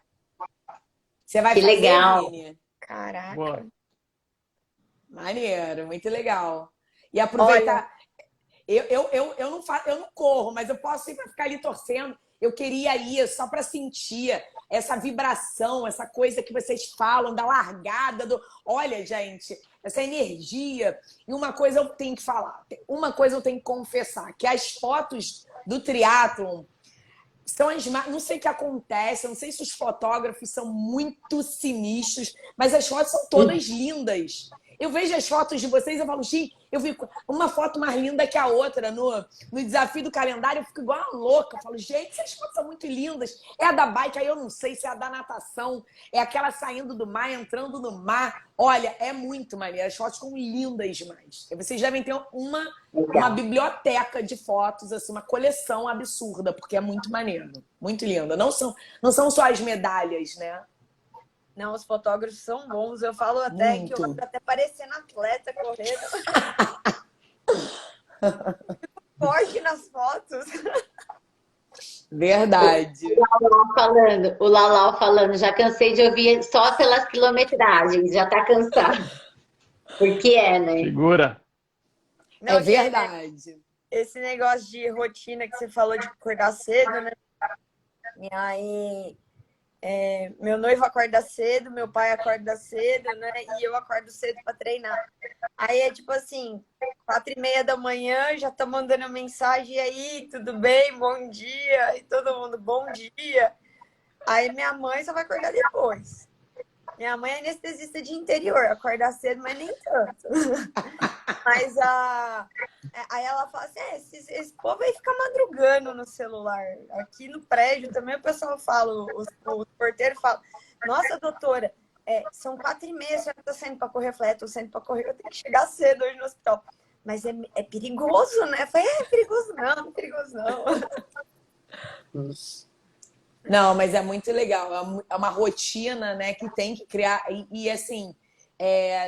Você vai fazer, legal. Caraca. Boa. Maneiro, muito legal. E aproveitar... Eu não corro, mas eu posso ir para ficar ali torcendo. Eu queria ir só para sentir essa vibração, essa coisa que vocês falam, da largada, Olha, gente, essa energia. E uma coisa eu tenho que falar, uma coisa eu tenho que confessar, que as fotos do triatlon são as mais... Não sei o que acontece, não sei se os fotógrafos são muito sinistros, mas as fotos são todas lindas. Eu vejo as fotos de vocês, eu falo, gente, eu vi uma foto mais linda que a outra no desafio do calendário, eu fico igual uma louca. Eu falo, gente, essas fotos são muito lindas. É a da bike, aí eu não sei se é a da natação, é aquela saindo do mar, entrando no mar. Olha, é muito maneiro, as fotos ficam lindas demais. E vocês devem ter uma biblioteca de fotos, assim, uma coleção absurda, porque é muito maneiro, muito linda. Não são só as medalhas, né? Não, os fotógrafos são bons. Eu falo até muito. que eu ando até parecendo atleta correndo. Forte nas fotos. Verdade. O Lalau falando, já cansei de ouvir só pelas quilometragens, já tá cansado. Porque né? Segura. Não, é verdade. Esse negócio de rotina que você falou de acordar cedo, né? E aí... meu noivo acorda cedo, meu pai acorda cedo, né? E eu acordo cedo para treinar. Aí é tipo assim, 4:30 da manhã, já tô mandando mensagem, e aí, tudo bem? Bom dia. E todo mundo, bom dia. Aí minha mãe só vai acordar depois. Minha mãe é anestesista de interior, acorda cedo, mas nem tanto. Mas aí ela fala assim, esse povo aí fica madrugando no celular. Aqui no prédio também o pessoal fala, os porteiros falam, nossa, doutora, são 4:30, a senhora tá saindo para correr? Eu falei, tô saindo para correr, eu tenho que chegar cedo hoje no hospital. Mas é perigoso, né? Eu falei, perigoso não. Não, mas é muito legal. É uma rotina, né, que tem que criar. E assim,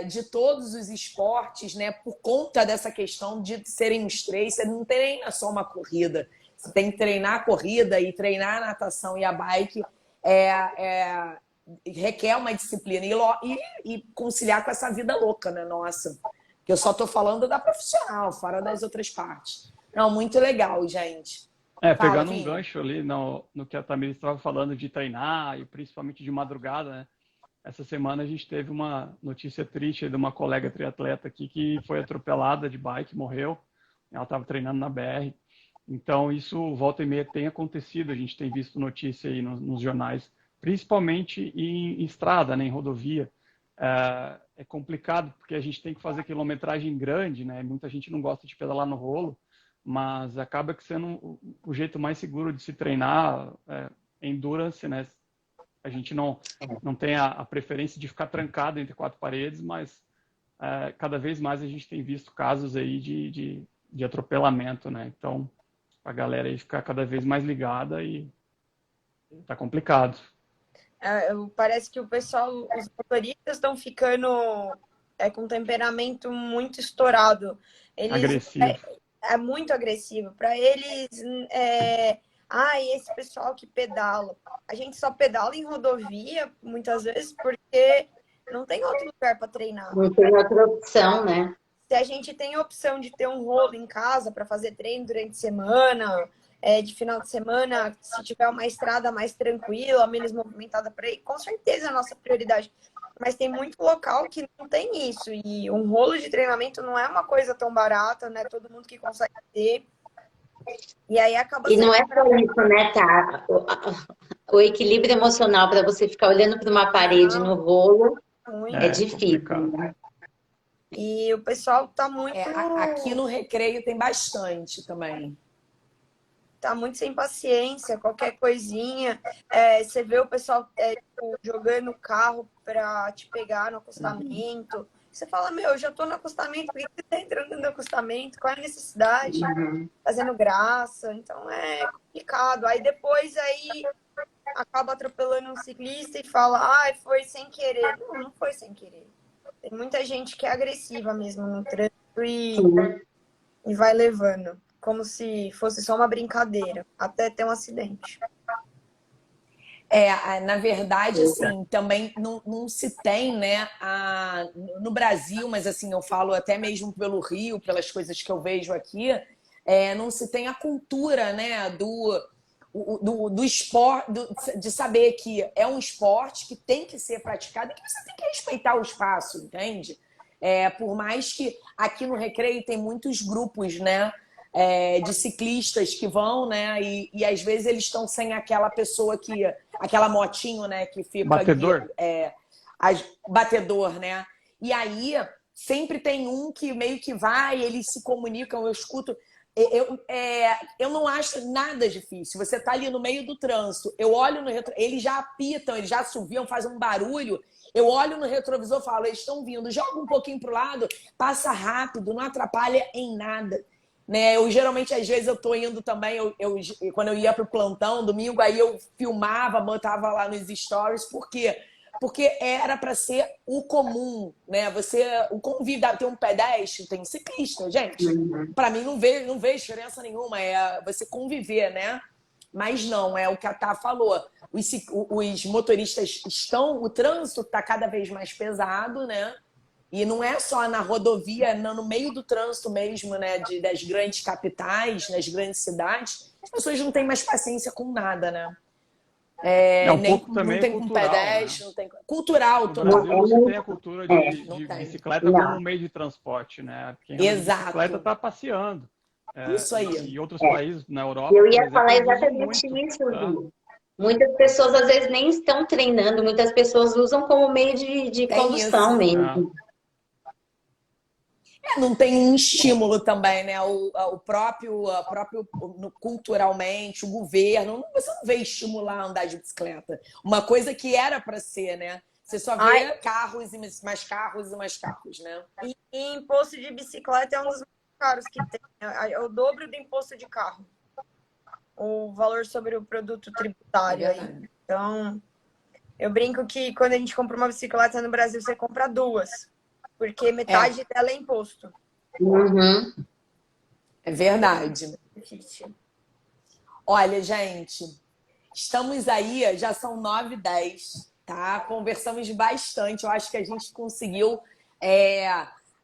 de todos os esportes, né? Por conta dessa questão de serem os três, você não treina só uma corrida. Você tem que treinar a corrida e treinar a natação e a bike. Requer uma disciplina e conciliar com essa vida louca, né? Nossa, que eu só tô falando da profissional, fora das outras partes. Não, muito legal, gente. Pegando um gancho ali no que a Tamires estava falando de treinar e principalmente de madrugada, né? Essa semana a gente teve uma notícia triste de uma colega triatleta aqui que foi atropelada de bike, morreu. Ela estava treinando na BR. Então, isso, volta e meia, tem acontecido. A gente tem visto notícia aí nos jornais, principalmente em estrada, né, em rodovia. É complicado, porque a gente tem que fazer quilometragem grande, né? Muita gente não gosta de pedalar no rolo, mas acaba que sendo o jeito mais seguro de se treinar, endurance, né? A gente não tem a preferência de ficar trancado entre quatro paredes, mas cada vez mais a gente tem visto casos aí de atropelamento, né? Então, a galera aí ficar cada vez mais ligada e tá complicado. Parece que o pessoal, os motoristas estão ficando com temperamento muito estourado. Agressivo. É muito agressivo. Para eles, esse pessoal que pedala. A gente só pedala em rodovia, muitas vezes, porque não tem outro lugar para treinar. Não tem outra opção, né? Se a gente tem a opção de ter um rolo em casa para fazer treino durante a semana, de final de semana, se tiver uma estrada mais tranquila, menos movimentada para ir, com certeza é a nossa prioridade. Mas tem muito local que não tem isso. E um rolo de treinamento não é uma coisa tão barata, né? Todo mundo que consegue ter. E aí acaba E não é só isso, né, tá? O equilíbrio emocional para você ficar olhando para uma parede no rolo é difícil, né? E o pessoal tá muito... aqui no Recreio tem bastante também. Tá muito sem paciência, qualquer coisinha. Você vê o pessoal jogando o carro para te pegar no acostamento. Você fala, eu já tô no acostamento, por que você tá entrando no acostamento? Qual é a necessidade? Fazendo graça. Então é complicado. Aí depois acaba atropelando um ciclista e fala, foi sem querer. Não foi sem querer. Tem muita gente que é agressiva mesmo no trânsito e vai levando, como se fosse só uma brincadeira, até ter um acidente. Na verdade, assim, também não se tem, né, no Brasil, mas assim, eu falo até mesmo pelo Rio, pelas coisas que eu vejo aqui, não se tem a cultura, né, do esporte, de saber que é um esporte que tem que ser praticado e que você tem que respeitar o espaço, entende? Por mais que aqui no Recreio tem muitos grupos, né, de ciclistas que vão, né, e às vezes eles estão sem aquela pessoa aquela motinho, né, que fica... Batedor? Batedor, né? E aí sempre tem um que meio que vai, eles se comunicam, eu escuto... Eu não acho nada difícil. Você tá ali no meio do trânsito, eu olho no retrovisor, eles já apitam, eles já assoviam, fazem um barulho, eu olho no retrovisor e falo, eles estão vindo, joga um pouquinho pro lado, passa rápido, não atrapalha em nada. Né? Eu geralmente, às vezes, eu tô indo também, quando eu ia pro plantão, domingo, aí eu filmava, botava lá nos stories, por quê? Porque era para ser o comum, né? O convívio, tem um pedestre, tem um ciclista, gente. Para mim não vejo diferença nenhuma, você conviver, né? Mas não, é o que a Tá falou. Os motoristas o trânsito está cada vez mais pesado, né? E não é só na rodovia, no meio do trânsito mesmo, né? Das grandes capitais, nas grandes cidades, as pessoas não têm mais paciência com nada, né? Pouco também não tem cultural, com pedestre, né? não tem cultural. No Brasil você tem a cultura de bicicleta como um meio de transporte, né? Quem anda de bicicleta está passeando. Isso aí. Em outros países, na Europa, eu ia por exemplo, falar exatamente isso, Lu. Muitas pessoas às vezes nem estão treinando, muitas pessoas usam como meio de condução mesmo. Não tem um estímulo também, né? O próprio culturalmente, o governo, você não vê estimular a andar de bicicleta. Uma coisa que era para ser, né? Você só vê carros e mais carros e mais carros, né? E imposto de bicicleta é um dos mais caros que tem. É o dobro do imposto de carro. O valor sobre o produto tributário aí. Então, Eu brinco que quando a gente compra uma bicicleta no Brasil, você compra duas. Porque metade dela é imposto. Uhum. É verdade. Difícil. Olha, gente, estamos aí, já são 9h10, tá? Conversamos bastante. Eu acho que a gente conseguiu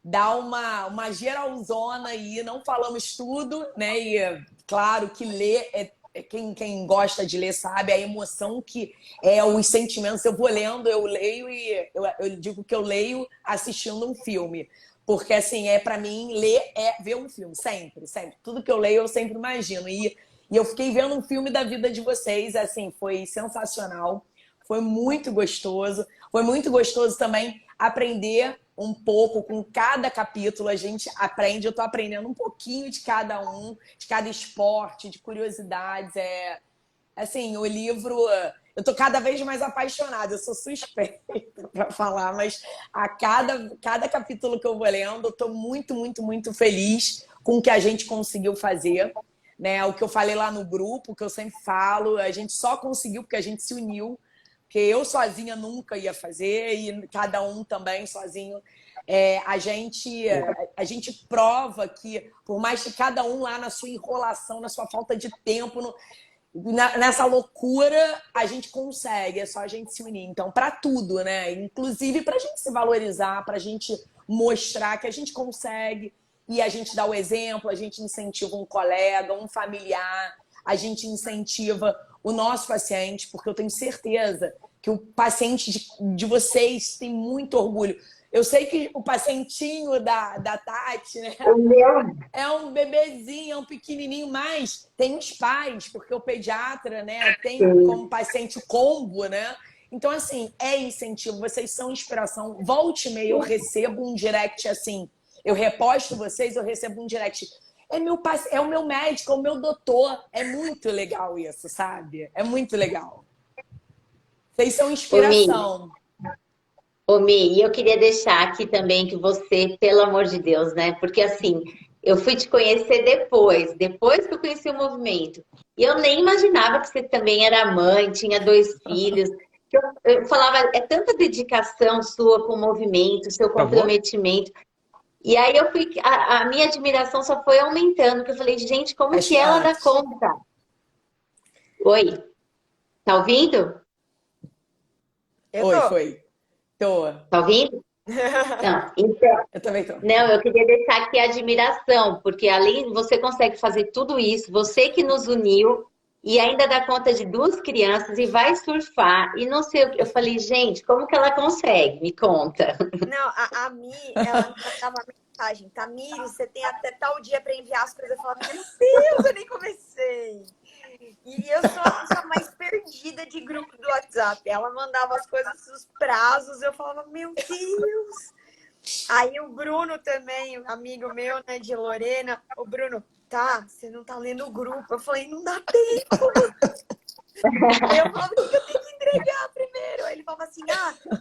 dar uma geralzona aí. Não falamos tudo, né? E claro que ler quem gosta de ler sabe a emoção que é os sentimentos. Eu vou lendo, eu leio e eu digo que eu leio assistindo um filme. Porque, assim, para mim, ler é ver um filme, sempre, sempre. Tudo que eu leio, eu sempre imagino. E eu fiquei vendo um filme da vida de vocês, assim, foi sensacional. Foi muito gostoso. Foi muito gostoso também aprender um pouco com cada capítulo. A gente aprende, eu tô aprendendo um pouquinho de cada um, de cada esporte, de curiosidades. Assim, o livro... Eu tô cada vez mais apaixonada, eu sou suspeita para falar, mas a cada capítulo que eu vou lendo, eu tô muito, muito, muito feliz com o que a gente conseguiu fazer, né? O que eu falei lá no grupo, o que eu sempre falo, a gente só conseguiu porque a gente se uniu, porque eu sozinha nunca ia fazer e cada um também sozinho. A gente prova que, por mais que cada um lá na sua enrolação, na sua falta de tempo, nessa loucura, a gente consegue, é só a gente se unir. Então, para tudo, né? Inclusive para a gente se valorizar, para a gente mostrar que a gente consegue e a gente dá o exemplo, a gente incentiva um colega, um familiar, a gente incentiva o nosso paciente, porque eu tenho certeza que o paciente de vocês tem muito orgulho. Eu sei que o pacientinho da Tati, né? O meu. É um bebezinho, é um pequenininho, mas tem os pais, porque o pediatra, né, tem como paciente o combo, né? Então, assim, é incentivo, vocês são inspiração. Volte e meia, eu recebo um direct assim, eu reposto vocês, eu recebo um direct. É o meu médico, é o meu doutor. É muito legal isso, sabe? É muito legal. Vocês são inspiração. Ô, Mi, e eu queria deixar aqui também que você, pelo amor de Deus, né? Porque assim, eu fui te conhecer depois que eu conheci o movimento. E eu nem imaginava que você também era mãe, tinha 2 filhos. Eu falava, é tanta dedicação sua com o movimento, seu comprometimento. E aí a minha admiração só foi aumentando, porque eu falei, gente, como que ela dá conta? Oi, tá ouvindo? Foi. Tô. Tá ouvindo? Não, então, eu também tô. Não, eu queria deixar aqui a admiração, porque além você consegue fazer tudo isso, você que nos uniu e ainda dá conta de 2 crianças e vai surfar e não sei o que. Eu falei, gente, como que ela consegue? Me conta. Não, a Mi, ela me mandava mensagem, Tamires, você tem até tal dia para enviar as coisas. Eu falava, meu Deus, eu nem comecei. E eu sou a pessoa mais perdida de grupo do WhatsApp. Ela mandava as coisas, os prazos, eu falava, meu Deus. Aí o Bruno também, amigo meu, né, de Lorena, o Bruno, tá, você não tá lendo o grupo. Eu falei, não dá tempo. Aí eu falava, o que eu tenho que entregar primeiro? Aí ele falava assim,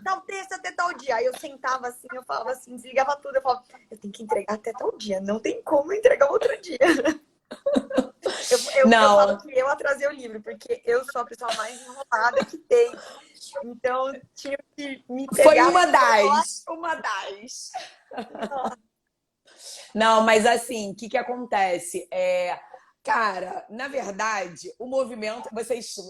tal texto até tal dia. Aí eu sentava assim, eu falava assim, desligava tudo. Eu falava, eu tenho que entregar até tal dia, não tem como entregar outro dia. Eu falo que eu atrasei o livro, porque eu sou a pessoa mais enrolada que tem. Então, tinha que me pegar. Foi uma das. Não, mas assim, o que acontece? Cara, na verdade, o movimento,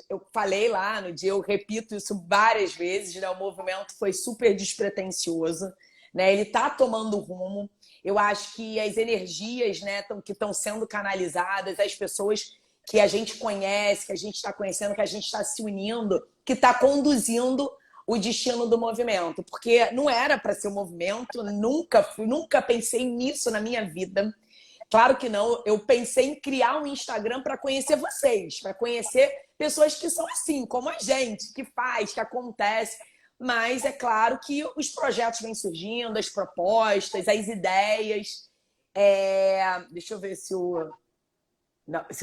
eu falei lá no dia, eu repito isso várias vezes, né? O movimento foi super despretensioso, né? Ele tá tomando rumo. Eu acho que as energias, né, que estão sendo canalizadas, as pessoas que a gente conhece, que a gente está conhecendo, que a gente está se unindo, que está conduzindo o destino do movimento. Porque não era para ser um movimento, nunca pensei nisso na minha vida. Claro que não, eu pensei em criar um Instagram para conhecer vocês, para conhecer pessoas que são assim, como a gente, que faz, que acontece. Mas é claro que os projetos vêm surgindo, as propostas, as ideias. Deixa eu ver se o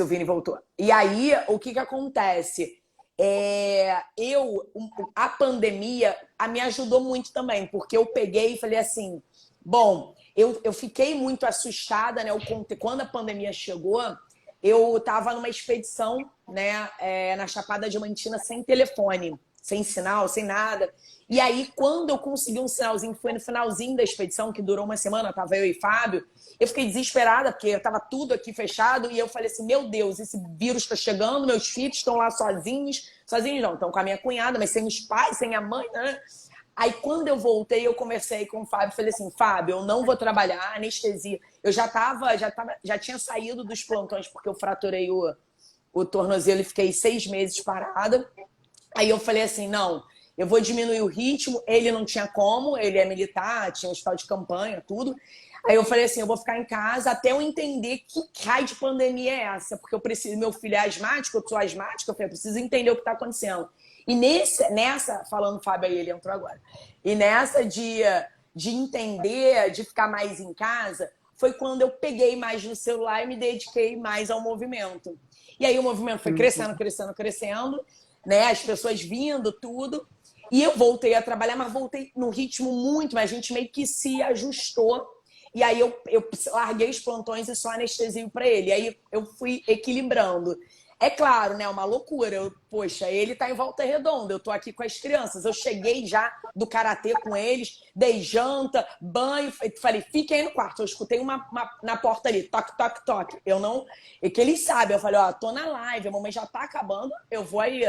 Vini voltou. E aí, o que acontece? A pandemia me ajudou muito também, porque eu peguei e falei assim, bom, eu fiquei muito assustada, né? Quando a pandemia chegou, eu estava numa expedição, né, na Chapada Diamantina sem telefone. sem sinal, sem nada. E aí, quando eu consegui um sinalzinho, foi no finalzinho da expedição, que durou uma semana, tava eu e Fábio, eu fiquei desesperada, porque tava tudo aqui fechado, e eu falei assim, meu Deus, esse vírus tá chegando, meus filhos estão lá sozinhos não, estão com a minha cunhada, mas sem os pais, sem a mãe, né? Aí, quando eu voltei, eu conversei com o Fábio, falei assim, Fábio, eu não vou trabalhar, anestesia. Eu já tinha saído dos plantões, porque eu fraturei o tornozelo e fiquei 6 meses parada. Aí eu falei assim, não, eu vou diminuir o ritmo. Ele não tinha como, ele é militar, tinha um hospital de campanha, tudo. Aí eu falei assim, eu vou ficar em casa até eu entender que raio de pandemia é essa, porque eu preciso, meu filho é asmático, eu sou asmática, eu falei, eu preciso entender o que está acontecendo. E nessa, falando Fábio aí, ele entrou agora, e nessa de entender, de ficar mais em casa, foi quando eu peguei mais no celular e me dediquei mais ao movimento. E aí o movimento foi crescendo, crescendo, crescendo, né? As pessoas vindo, tudo. E eu voltei a trabalhar, mas voltei num ritmo muito, mas a gente meio que se ajustou. E aí eu larguei os plantões e só anestesio para ele. E aí eu fui equilibrando. É claro, né? Uma loucura. Poxa, ele tá em Volta Redonda, eu tô aqui com as crianças. Eu cheguei já do karatê com eles, dei janta, banho, falei, fiquem aí no quarto. Eu escutei uma na porta ali, toque, toque, toque. Eu não. E que eles sabem, eu falei, ó, tô na live, a mamãe já tá acabando, eu vou aí,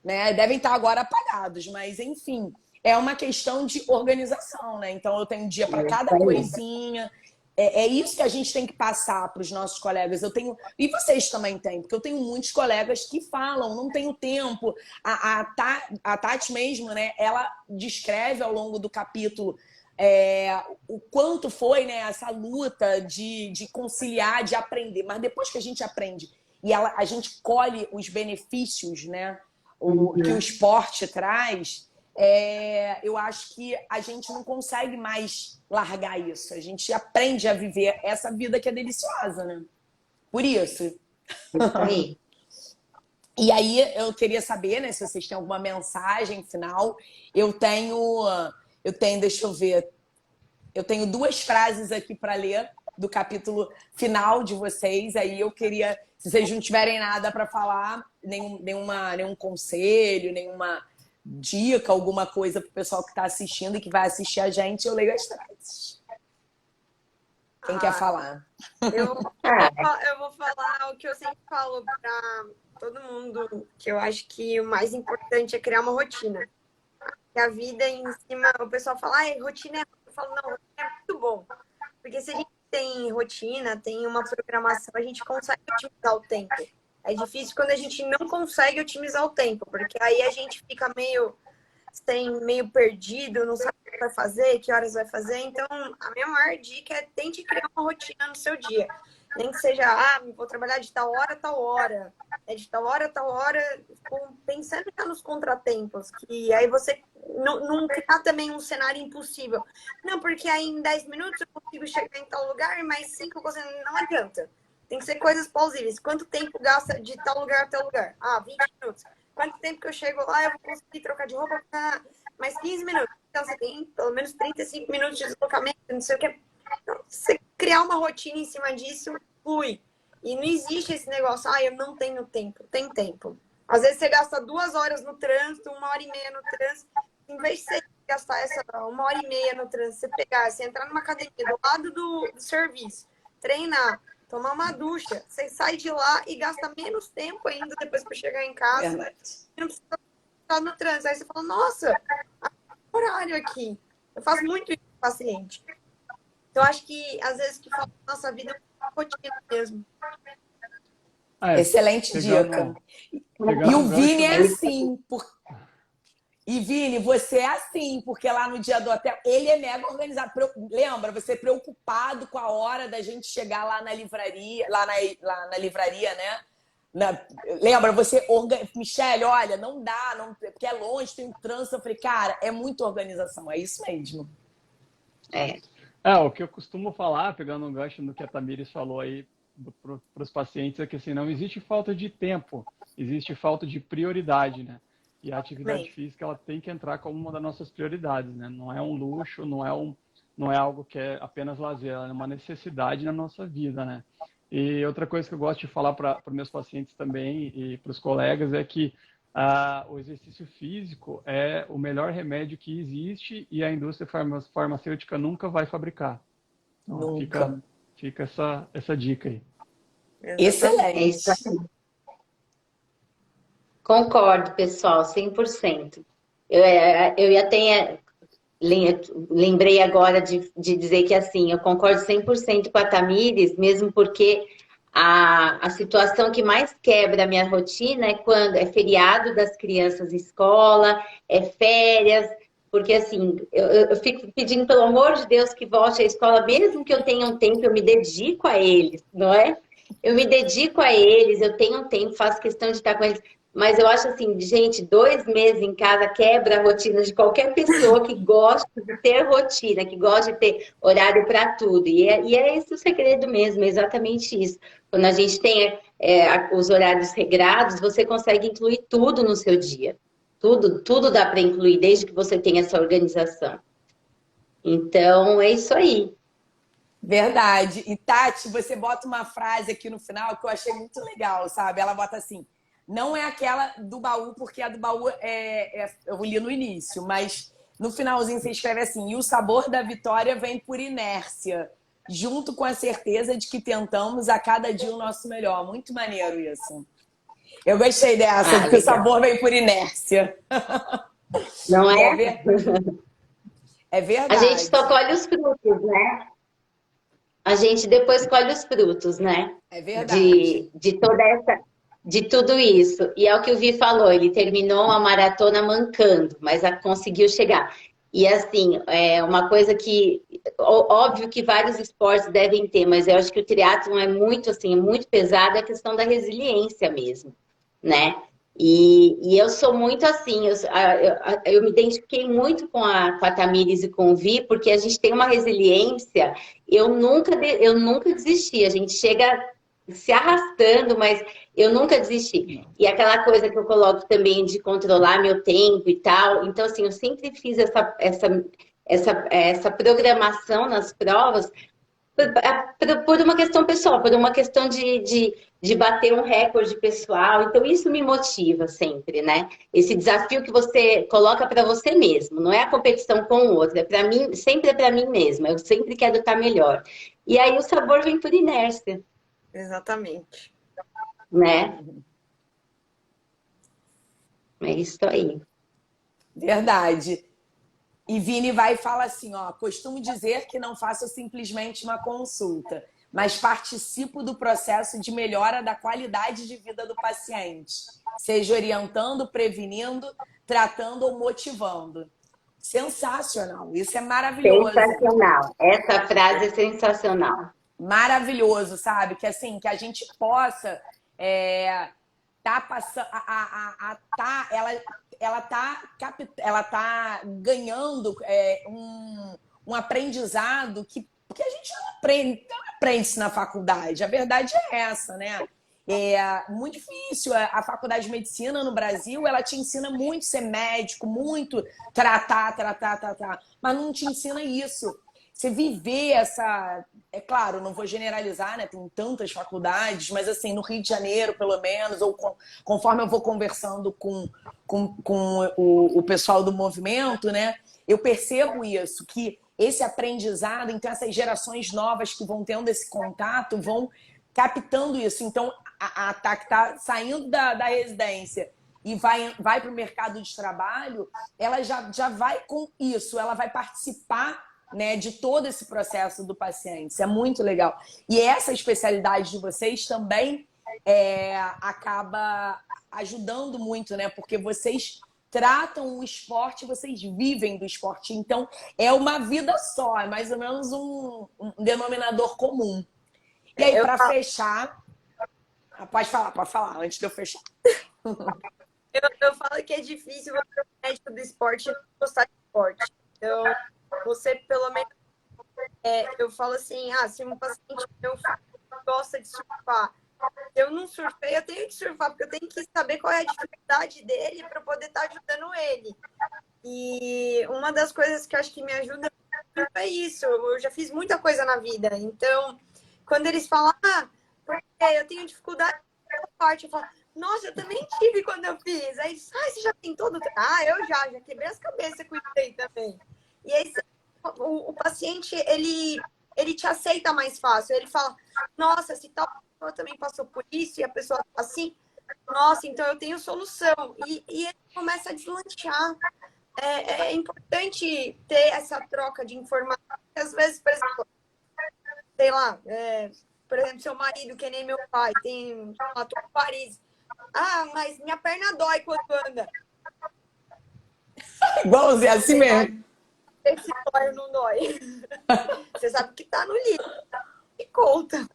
né? Devem estar agora apagados, mas enfim. É uma questão de organização, né? Então eu tenho um dia para cada coisinha. É isso que a gente tem que passar para os nossos colegas. Eu tenho, e vocês também têm, porque eu tenho muitos colegas que falam, não tenho tempo. A Tati mesmo, né? Ela descreve ao longo do capítulo o quanto foi, né, essa luta de conciliar, de aprender. Mas depois que a gente aprende e a gente colhe os benefícios, né, que o esporte traz, eu acho que a gente não consegue mais largar isso. A gente aprende a viver essa vida que é deliciosa, né? Por isso. E aí eu queria saber, né, se vocês têm alguma mensagem final. Eu tenho, deixa eu ver, eu tenho 2 frases aqui para ler do capítulo final de vocês. Aí eu queria, se vocês não tiverem nada para falar, nenhum conselho, nenhuma dica, alguma coisa para o pessoal que está assistindo e que vai assistir a gente, eu leio as frases. Quem quer falar? Eu vou falar o que eu sempre falo para todo mundo, que eu acho que o mais importante é criar uma rotina. Que a vida em cima, o pessoal fala, rotina é ruim. Eu falo, não, rotina é muito bom. Porque se a gente tem rotina, tem uma programação, a gente consegue otimizar o tempo. É difícil quando a gente não consegue otimizar o tempo, porque aí a gente fica meio perdido, não sabe o que vai fazer, que horas vai fazer. Então, a minha maior dica é tente criar uma rotina no seu dia. Nem que seja, vou trabalhar de tal hora a tal hora. De tal hora a tal hora, pensando já nos contratempos, que aí você não criar também um cenário impossível. Não, porque aí em 10 minutos eu consigo chegar em tal lugar, mais 5 não adianta. Tem que ser coisas plausíveis. Quanto tempo gasta de tal lugar a tal lugar? 20 minutos. Quanto tempo que eu chego lá, eu vou conseguir trocar de roupa para mais 15 minutos. Então, você tem pelo menos 35 minutos de deslocamento, não sei o que. Então, você criar uma rotina em cima disso, flui. E não existe esse negócio, eu não tenho tempo. Tem tempo. Às vezes você gasta 2 horas no trânsito, 1h30 no trânsito. Em vez de você gastar essa 1h30 no trânsito, você entrar numa academia do lado do serviço, treinar, tomar uma ducha, você sai de lá e gasta menos tempo ainda depois para chegar em casa. Verdade. Não precisa estar no trânsito. Aí você fala, nossa, horário aqui. Eu faço muito isso com o paciente. Então, acho que às vezes que falta na nossa vida é uma rotina mesmo. Excelente dica. E o Vini é assim. E Vini, você é assim, porque lá no dia do hotel, ele é mega organizado. Lembra, você é preocupado com a hora da gente chegar lá na livraria, lá na livraria, né? Lembra, você Michele, olha, não dá, porque é longe, tem um trânsito. Eu falei, cara, é muita organização, é isso mesmo. O que eu costumo falar, pegando um gancho no que a Tamires falou aí para os pacientes, é que assim, não existe falta de tempo, existe falta de prioridade, né? E a atividade física, ela tem que entrar como uma das nossas prioridades, né? Não é um luxo, não é algo que é apenas lazer, ela é uma necessidade na nossa vida, né? E outra coisa que eu gosto de falar para meus pacientes também e para os colegas é que o exercício físico é o melhor remédio que existe e a indústria farmacêutica nunca vai fabricar. Então, Nunca. fica essa dica aí. É Excelente. isso aí. Concordo, pessoal, 100%. Eu ia até lembrei agora de dizer que, assim, eu concordo 100% com a Tamires, mesmo porque a situação que mais quebra a minha rotina é quando é feriado das crianças em escola, é férias, porque, assim, eu fico pedindo, pelo amor de Deus, que volte à escola, mesmo que eu tenha um tempo, eu me dedico a eles, não é? Eu me dedico a eles, eu tenho um tempo, faço questão de estar com eles. Mas eu acho assim, gente, 2 meses em casa quebra a rotina de qualquer pessoa que gosta de ter rotina, que gosta de ter horário para tudo. E é esse o segredo mesmo, é exatamente isso. Quando a gente tem os horários regrados, você consegue incluir tudo no seu dia. Tudo dá para incluir, desde que você tenha essa organização. Então, é isso aí. Verdade. E Tati, você bota uma frase aqui no final que eu achei muito legal, sabe? Ela bota assim: não é aquela do baú, porque a do baú eu li no início, mas no finalzinho você escreve assim: e o sabor da vitória vem por inércia, junto com a certeza de que tentamos a cada dia o nosso melhor. Muito maneiro isso. Eu gostei dessa, de que o sabor vem por inércia. Não é? É verdade. A gente só colhe os frutos, né? A gente depois colhe os frutos, né? É verdade. De tudo isso. E é o que o Vi falou, ele terminou a maratona mancando, mas conseguiu chegar. E assim, é uma coisa que, óbvio que vários esportes devem ter, mas eu acho que o triatlon é muito assim, é muito pesado, é a questão da resiliência mesmo, né? E eu sou muito assim, eu me identifiquei muito com a Tamires e com o Vi, porque a gente tem uma resiliência, eu nunca desisti, a gente chega se arrastando, mas eu nunca desisti. E aquela coisa que eu coloco também de controlar meu tempo e tal, então assim, eu sempre fiz essa programação nas provas por uma questão pessoal, por uma questão de bater um recorde pessoal. Então, isso me motiva sempre, né? Esse desafio que você coloca para você mesmo, não é a competição com o outro, é para mim, sempre é para mim mesma. Eu sempre quero estar melhor. E aí o sabor vem por inércia. Exatamente. Né? É isso aí. Verdade. E Vini vai e fala assim, ó, costumo dizer que não faço simplesmente uma consulta, mas participo do processo de melhora da qualidade de vida do paciente, seja orientando, prevenindo, tratando ou motivando. Sensacional, isso é maravilhoso. Sensacional, essa frase é sensacional. Maravilhoso, sabe? Que assim, que a gente possa tá passando, ela tá ganhando um aprendizado que a gente não aprende isso na faculdade. A verdade é essa, né? É muito difícil. A faculdade de medicina no Brasil, ela te ensina muito ser médico, muito tratar, mas não te ensina isso. Você viver essa... É claro, não vou generalizar, né? Tem tantas faculdades, mas assim, no Rio de Janeiro, pelo menos, ou conforme eu vou conversando com o pessoal do movimento, né? Eu percebo isso, que esse aprendizado, então essas gerações novas que vão tendo esse contato, vão captando isso. Então, a TAC está saindo da residência e vai para o mercado de trabalho, ela já vai com isso, ela vai participar, né, de todo esse processo do paciente. Isso é muito legal. E essa especialidade de vocês também acaba ajudando muito, né? Porque vocês tratam o esporte, vocês vivem do esporte. Então, é uma vida só, é mais ou menos um denominador comum. E aí, para fechar... Pode falar, antes de eu fechar. Eu falo que é difícil você ser médico do esporte e não gostar de esporte. Então, você, pelo menos, eu falo assim, se um paciente meu gosta de surfar, se eu não surfei, eu tenho que surfar, porque eu tenho que saber qual é a dificuldade dele para poder estar ajudando ele. E uma das coisas que eu acho que me ajuda muito é isso. Eu já fiz muita coisa na vida. Então, quando eles falam, porque eu tenho dificuldade nessa parte, eu falo, Nossa, eu também tive quando eu fiz. Aí, você já tem todo. Ah, eu já quebrei as cabeças com isso aí também. E aí, o paciente, ele te aceita mais fácil. Ele fala, nossa, se tal pessoa também passou por isso e a pessoa tá assim, nossa, então eu tenho solução. E ele começa a deslanchar. É importante ter essa troca de informação. Às vezes, por exemplo, sei lá, por exemplo, seu marido, que nem meu pai, tem um ator em Paris. Ah, mas minha perna dói quando anda. Igualzinho, assim mesmo. Se dói ou não dói. Você sabe que tá no livro. E conta.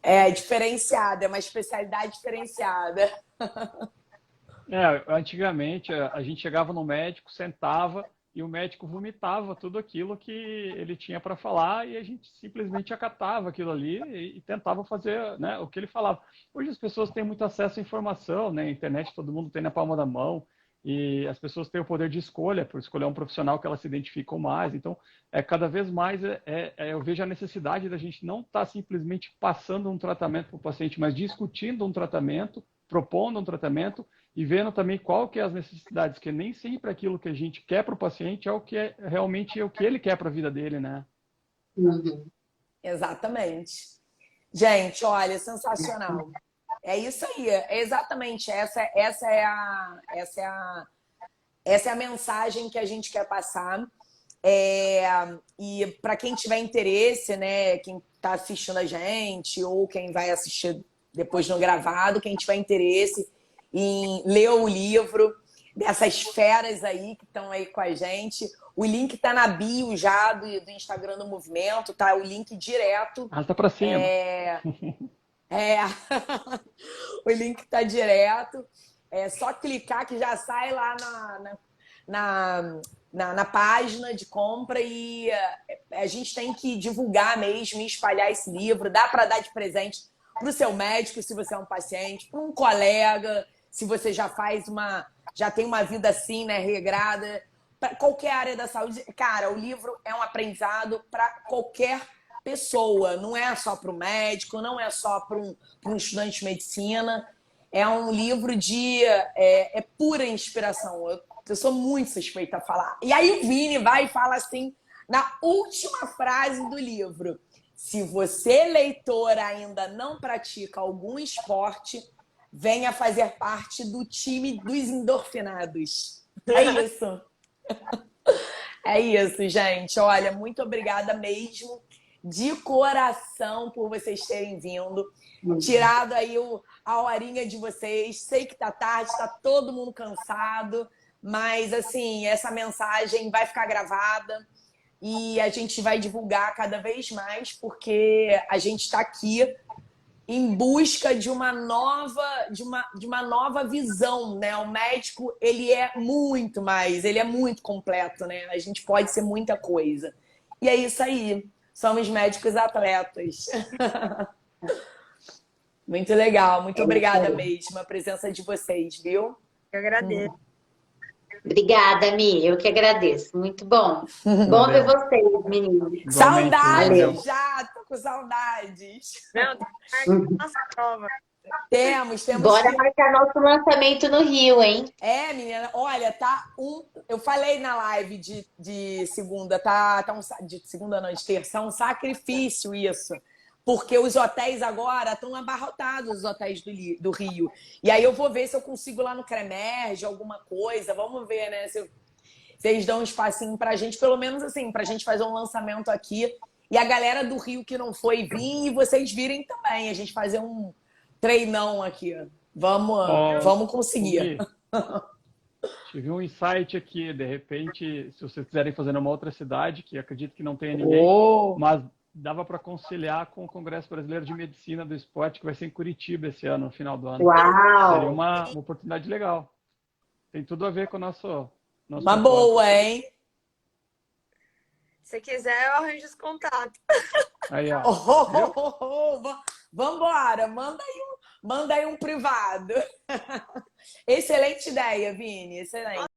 É diferenciada, é uma especialidade diferenciada. Antigamente a gente chegava no médico, sentava e o médico vomitava tudo aquilo que ele tinha para falar e a gente simplesmente acatava aquilo ali e tentava fazer, né, o que ele falava. Hoje as pessoas têm muito acesso à informação, né? A internet todo mundo tem na palma da mão e as pessoas têm o poder de escolha, por escolher um profissional que elas se identificam mais. Então, cada vez mais eu vejo a necessidade da gente não estar simplesmente passando um tratamento para o paciente, mas discutindo um tratamento, propondo um tratamento e vendo também qual que é as necessidades, que nem sempre aquilo que a gente quer para o paciente é o que realmente é o que ele quer para a vida dele, né? Uhum. Exatamente. Gente, olha, sensacional. É isso aí, exatamente essa é a mensagem que a gente quer passar. E para quem tiver interesse, né, quem está assistindo a gente ou quem vai assistir depois no gravado, quem tiver interesse em ler o livro dessas feras aí que estão aí com a gente, o link tá na bio já do Instagram do Movimento, tá? O link direto. Arrasta para cima. O link tá direto. É só clicar que já sai lá na página de compra e a gente tem que divulgar mesmo e espalhar esse livro. Dá para dar de presente para o seu médico, se você é um paciente, para um colega, se você já tem uma vida assim, né, regrada, para qualquer área da saúde. Cara, o livro é um aprendizado para qualquer pessoa, não é só para o médico, não é só para um estudante de medicina. É um livro de pura inspiração. Eu sou muito suspeita a falar. E aí o Vini vai e fala assim, na última frase do livro: se você, leitor, ainda não pratica algum esporte, venha fazer parte do time dos endorfinados. É isso. É isso, gente. Olha, muito obrigada mesmo, de coração, por vocês terem vindo. Tirado aí a horinha de vocês. Sei que tá tarde, tá todo mundo cansado, mas, assim, essa mensagem vai ficar gravada e a gente vai divulgar cada vez mais, porque a gente está aqui em busca de uma nova visão, né? O médico, ele é muito mais, ele é muito completo, né? A gente pode ser muita coisa. E é isso aí. Somos médicos atletas. Muito legal. Muito obrigada mesmo a presença de vocês, viu? Eu agradeço. Obrigada, Mi. Eu que agradeço. Muito bom. Bom ver vocês, meninos. Saudades! Já! Tô com saudades. Não, tem nossa prova. Temos. Bora marcar nosso lançamento no Rio, hein? Menina, olha, eu falei na live de segunda, de segunda não, de terça, é um sacrifício isso. Porque os hotéis agora estão abarrotados, os hotéis do Rio. E aí eu vou ver se eu consigo lá no Cremerge alguma coisa. Vamos ver, né? Se eles dão um espacinho pra gente, pelo menos assim, pra gente fazer um lançamento aqui. E a galera do Rio que não foi vir, e vocês virem também. A gente fazer um treinão aqui. Vamos conseguir. Tive um insight aqui, de repente, se vocês quiserem fazer numa outra cidade, que acredito que não tenha ninguém, mas dava para conciliar com o Congresso Brasileiro de Medicina do Esporte, que vai ser em Curitiba esse ano, no final do ano. Uau! Seria uma oportunidade legal. Tem tudo a ver com o nosso uma boa, hein? Se quiser, eu arranjo os contatos. Aí, ó. Vambora, manda aí um privado. Excelente ideia, Vini. Excelente.